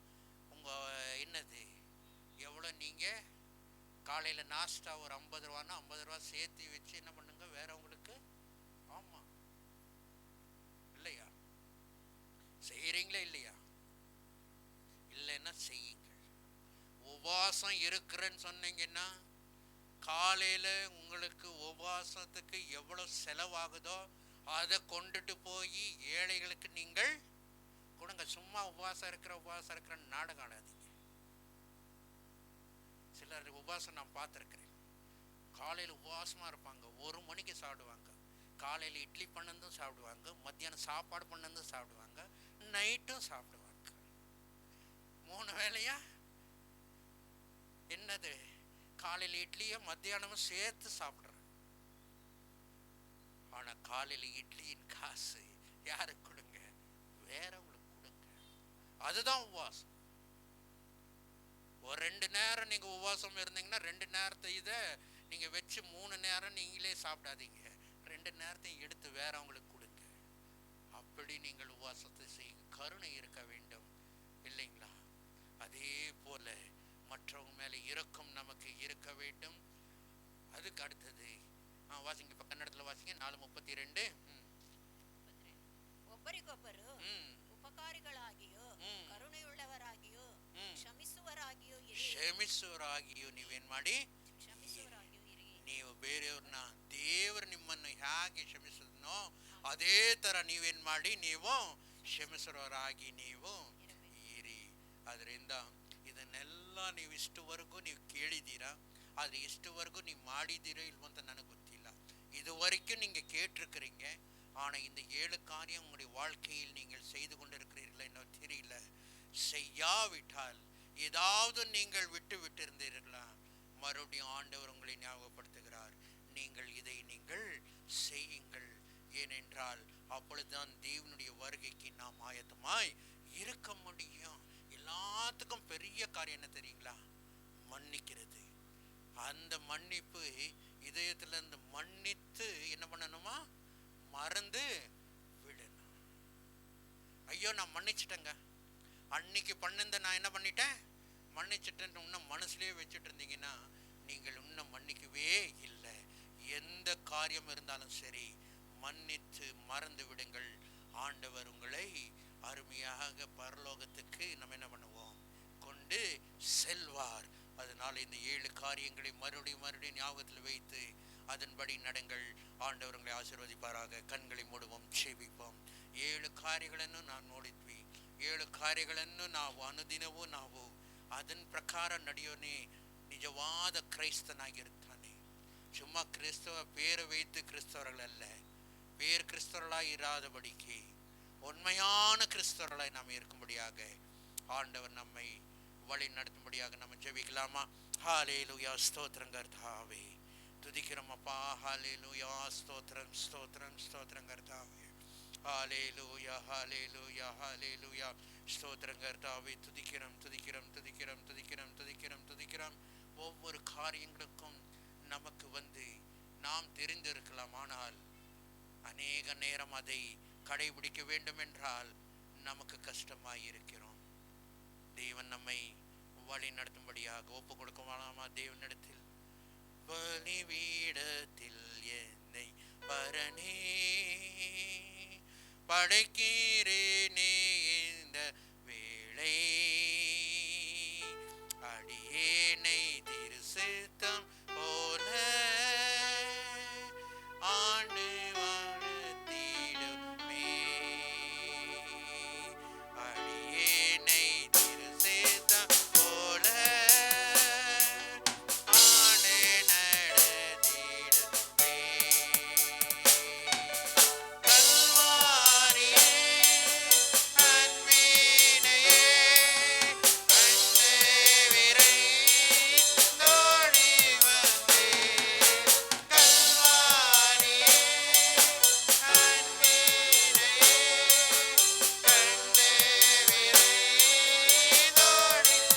உங்கள் என்னது எவ்வளோ நீங்கள் காலையில் நாஸ்டா ஒரு 50 ரூபான்னா 50 ரூபா சேர்த்து வச்சு என்ன பண்ணுங்க வேறவங்களுக்கு. ஆமாம், இல்லையா? செய்கிறீங்களா இல்லையா? இல்லைன்னா செய்யுங்கள். உபவாசம் இருக்கிறேன்னு சொன்னீங்கன்னா காலையில் உங்களுக்கு உபவாசத்துக்கு எவ்வளோ செலவாகுதோ அதை கொண்டுட்டு போய் ஏழைகளுக்கு நீங்கள் கொடுங்க. சும்மா உபவாசம் இருக்கிற நாடகம் ஆடாதீங்க. சிலர் உபவாசம் நான் பார்த்துருக்கிறேன், காலையில் உபவாசமாக இருப்பாங்க, 1 மணிக்கு சாப்பிடுவாங்க, காலையில் இட்லி பண்ணதும் சாப்பிடுவாங்க, மத்தியானம் சாப்பாடு பண்ணதும் சாப்பிடுவாங்க, நைட்டும் சாப்பிடுவாங்க. 3 வேளையா என்னது? காலையில் இட்லியை மத்தியானமும் சேர்த்து சாப்பிட்றேன். ஆனால் காலையில் இட்லியின் காசு யாருக்கு கொடுங்க? வேறவங்களுக்கு கொடுங்க. அதுதான் உபவாசம். ஒரு 2 நேரம் நீங்கள் உபவாசம் இருந்தீங்கன்னா 2 நேரத்தை இதை நீங்கள் வச்சு 3 நேரம் நீங்களே சாப்பிடாதீங்க. 2 நேரத்தையும் எடுத்து வேறவங்களுக்கு கொடுங்க. அப்படி நீங்கள் உபவாசத்தை செய்யுங்க. கருணை இருக்க வேண்டும், இல்லைங்களா? அதே போல மற்றவங்க மேலே இரக்கம் நமக்கு இருக்க வேண்டும். அதுக்கு அடுத்தது வாசிங்க, இப்போ கன்னடத்தில் வாசிங்க. 4:32. ಒಬ್ಬರಿಗೊಬ್ಬರು ಉಪಕಾರಿಗಳಾಗಿಯೋ ಕರುಣೆಯುಳ್ಳವರಾಗಿಯೋ ಕ್ಷಮಿಸುವರಾಗಿಯೋ ಇರಿ. ಕ್ಷಮಿಸುವರಾಗಿಯೋ ನೀವೇನ್ ಮಾಡಿ? ಕ್ಷಮಿಸುವರಾಗಿಯೋ ಇರಿ. ನೀವು ಬೇರೆಯವ್ರನ್ನ ದೇವರು ನಿಮ್ಮನ್ನು ಹೇಗೆ ಕ್ಷಮಿಸಿದ್ನೋ ಅದೇ ತರ ನೀವೇನ್ ಮಾಡಿ? ನೀವು ಕ್ಷಮಿಸುವವರಾಗಿ ನೀವು ಇರಿ. ಅದರಿಂದ ಇದನ್ನೆಲ್ಲ ನೀವು ಇಷ್ಟುವರೆಗೂ ನೀವು ಕೇಳಿದ್ದೀರಾ, ಆದರೆ ಇಷ್ಟುವರೆಗೂ ನೀವು ಮಾಡಿದ್ದೀರೋ ಇಲ್ವೋ ಅಂತ ನನಗೆ ಗೊತ್ತಿಲ್ಲ. இது வரைக்கும் நீங்கள் கேட்டிருக்கிறீங்க, ஆனால் இந்த 7 காரியம் உங்களுடைய வாழ்க்கையில் நீங்கள் செய்து கொண்டிருக்கிறீர்களா என்ன தெரியல. செய்யாவிட்டால் ஏதாவது நீங்கள் விட்டு விட்டிருந்தீர்களா? மறுபடியும் ஆண்டவர் உங்களை ஞாபகப்படுத்துகிறார், நீங்கள் இதை நீங்கள் செய்யுங்கள். ஏனென்றால் அப்பொழுதுதான் தேவனுடைய வருகைக்கு நாம் ஆயத்தமாய் இருக்க முடியும். எல்லாத்துக்கும் பெரிய காரியம் என்ன தெரியுங்களா? மன்னிக்கிறது. அந்த மன்னிப்பு இதயத்துல இருந்து மன்னித்து என்ன பண்ணணுமா? மறந்து விடணும். ஐயோ நான் மன்னிச்சிட்டேங்க, அன்னைக்கு பண்ணத நான் என்ன பண்ணிட்டேன்? மன்னிச்சிட்டேன்னு இன்னும் மனசுலேயே வச்சுட்டு இருந்தீங்கன்னா நீங்கள் இன்னும் மன்னிக்கவே இல்லை. எந்த காரியம் இருந்தாலும் சரி மன்னித்து மறந்து விடுங்கள். ஆண்டவர் உங்களை அருமையாக பரலோகத்துக்கு நம்ம என்ன பண்ணுவோம், கொண்டு செல்வார். அதனால இந்த 7 காரியங்களை மறுபடியும் ஞாபகத்தில் வைத்து அதன்படி நடங்கள். ஆண்டவர் உங்களை ஆசீர்வதிப்பாராக. ಕಣ್களை ಮೂಡುவோம், ಜೀವಿಪೋம். 7 ಕಾರ್ಯಗಳನ್ನು ನಾವು ನೋಡಿದ್ವಿ. 7 ಕಾರ್ಯಗಳನ್ನು ನಾವು ಅನುದಿನವೂ ನಾವು ಅದನ್ ಪ್ರಕಾರ ನಡೆಯೋನೇ ನಿಜವಾದ ಕ್ರೈಸ್ತನಾಗಿರ್ತಾನೆ. சும்மா கிறிஸ்தவ பேரை வைத்து கிறிஸ்தவர்கள் அல்ல, பேர் கிறிஸ்தவர்களாய் இராதபடிக்கு உண்மையான கிறிஸ்தவர்களாய் நாம் இருக்கும்படியாக ஆண்டவர் நம்மை வழி நடத்தும்படியாக நம்ம ஜெபிக்கலாமா? ஹல்லேலூயா, ஸ்தோத்திரம் கர்த்தாவே, துதிக்கிறோம் அப்பா. ஹல்லேலூயா, ஸ்தோத்திரம் ஸ்தோத்திரம் ஸ்தோத்திரம் கர்த்தாவே. ஹல்லேலூயா ஹல்லேலூயா ஹல்லேலூயா, ஸ்தோத்திரம் கர்த்தாவே. துதிக்கிறோம் துதிக்கிறோம் துதிக்கிறோம் துதிக்கிறோம் துதிக்கிறோம் துதிக்கிறோம். ஒவ்வொரு காரியங்களுக்கும் நமக்கு நாம் தெரிந்திருக்கலாம், ஆனால் அநேக நேரம் அதை கடைபிடிக்க வேண்டும் என்றால் நமக்கு கஷ்டமாயிருக்கிறோம். தேவன் நம்மை வழி நடத்தும்படியாக ஒப்பு கொடுக்கலாமா? தேவனிடத்தில் பலிபீடத்தில் என்னை பரணே படைக்கிறேனே இந்த வேளை, அடியேனை திரு சித்தம் போல ஆண்டு வாழ்த்திடுமே. அடியேனை திரு சித்தம் போல ஆண்டு நடத்திடுமே. கல்வாரியே அன்பினையே கண்டு விரைந்தோடி வந்தேன். கல்வாரியே அன்பினையே கண்டு விரைந்தோடி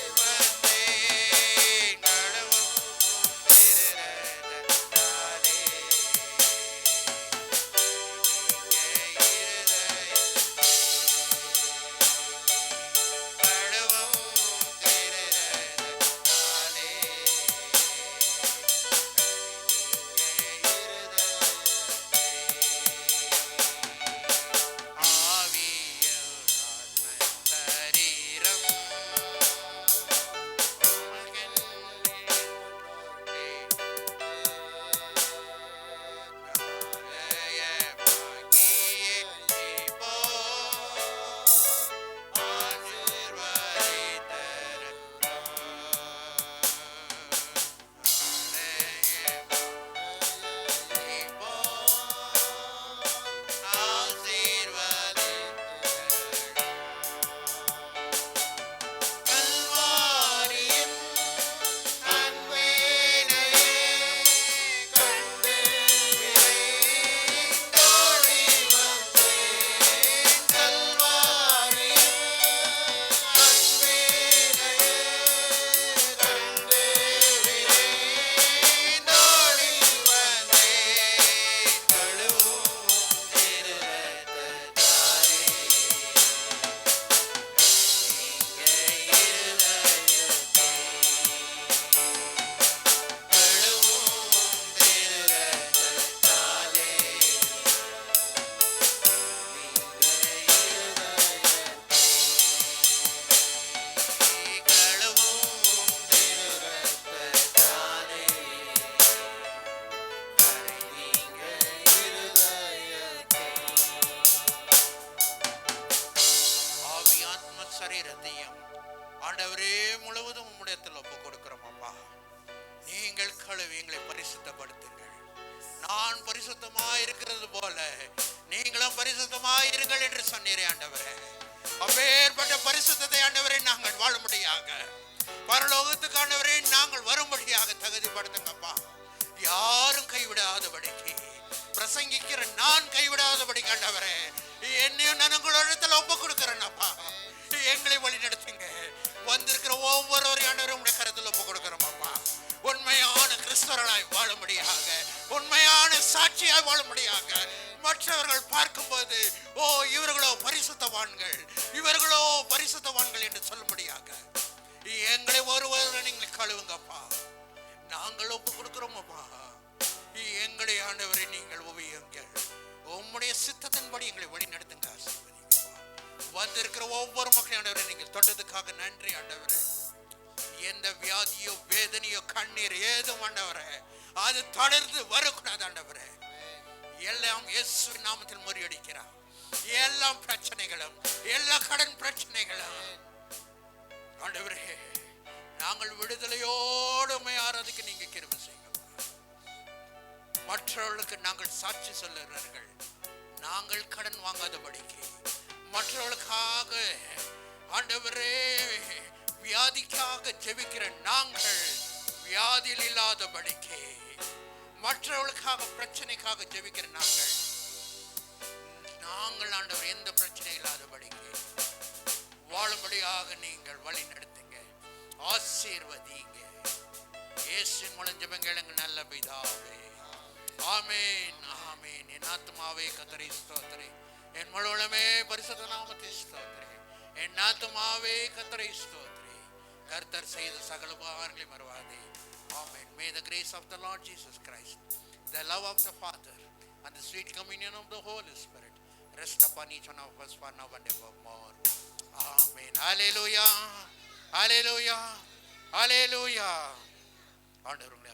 வந்தேன். கடவுள் திருரதத்தாலே சரீரத்தையும் ஆண்டவரே முழுவதும் உம்முடையத்தில் ஒப்பு கொடுக்கிறோம் அப்பா. நீங்கள் கழுவி எங்களை பரிசுத்தப்படுத்துங்கள். நான் பரிசுத்தமாய் இருக்கிறது போல நீங்களும் பரிசுத்தமாய் இருங்கள் என்று சொன்னீரே ஆண்டவரே. அப்பேற்பட்ட பரிசுத்தத்தை ஆண்டவரே நாங்கள் வாழும்படியாக, பரலோகத்துக்கு ஆண்டவரே நாங்கள் வரும்படியாக தகுதிப்படுத்துங்கப்பா. யாரும் கைவிடாதபடிக்கு, பிரசங்கிக்கிற நான் கைவிடாதபடிக்கு ஆண்டவரே என்னையும் நான் உங்களிடத்தில் ஒப்பு கொடுக்கிறேன் அப்பா. எங்களை வழி நடத்துங்க. வந்திருக்கிற ஒவ்வொருவரையும் ஆண்டவரே உங்களுடைய கருத்தில் ஒப்பு கொடுக்கிறோம் அப்பா. உண்மையான கிறிஸ்தவர்களாய் வாழும்படியாக, உண்மையான சாட்சியாய் வாழும்படியாக, மற்றவர்கள் பார்க்கும்போது ஓ இவர்களோ பரிசுத்தவான்கள், இவர்களோ பரிசுத்தவான்கள் என்று சொல்லும்படியாக எங்களை ஒருவர் நீங்கள் கழுவுங்கப்பா. நாங்கள் ஒப்பு கொடுக்கிறோமப்பா. எங்களை ஆண்டவரை நீங்கள் உபயோகிங்கள். உம்முடைய சித்தத்தின்படி எங்களை வழி நடத்துங்க. ஆசீர்வதிங்கப்பா. வந்திருக்கிற ஒவ்வொரு மக்களையும் ஆண்டவரை நீங்கள் தொட்டதுக்காக நன்றி ஆண்டவரே. எந்த வியாதியோ வேதனையோ கண்ணீர் ஏதும் ஆண்டவரே அது தொடர்ந்து வரக்கூடாது ஆண்டவரே. எல்லாம் இயேசுவின் நாமத்தில் முறியடிக்கிறார். எல்லா பிரச்சனைகளும் எல்லா கடன் பிரச்சனைகளும் ஆண்டவரே நாங்கள் விடுதலையோடு ஆராதிக்க நீங்க கிருபை செய்யுங்க. மற்றவர்களுக்கு நாங்கள் சாட்சி சொல்லுகிறார்கள். நாங்கள் கடன் வாங்காதபடிக்கு மற்றவர்களுக்காக ஆண்டவரே வியாதிக்காக ஜெபிக்கிற நாங்கள் வியாதியில் இல்லாதபடிக்கு மற்றவர்களுக்காக பிரச்சனைக்காக ஜெபிக்கிற நாங்கள் ஆண்டவர் எந்த பிரச்சனை இல்லாதபடிக்கு வாழும்படியாக நீங்கள் வழி நடத்துங்க. ஆசீர்வதிங்க. இயேசுவின் மூலம் ஜெபங்கள் எங்கள் நல்ல பிதாவே. ஆமென் ஆமென். என் ஆத்துமாவே கர்த்தரை ஸ்தோத்திரி. என் முழுவதுமே பரிசுத்த நாமத்தை ஸ்தோத்திரி. என் ஆத்துமாவே கர்த்தரை ஸ்தோத்திரி. கர்த்தர் செய்த சகல உபகாரங்களை மறவாதே. Amen. May the grace of the Lord Jesus Christ, the love of the Father, and the sweet communion of the Holy Spirit rest upon each one of us for now and evermore. Amen. Hallelujah. Hallelujah. Hallelujah. ஆண்டவர் உங்களை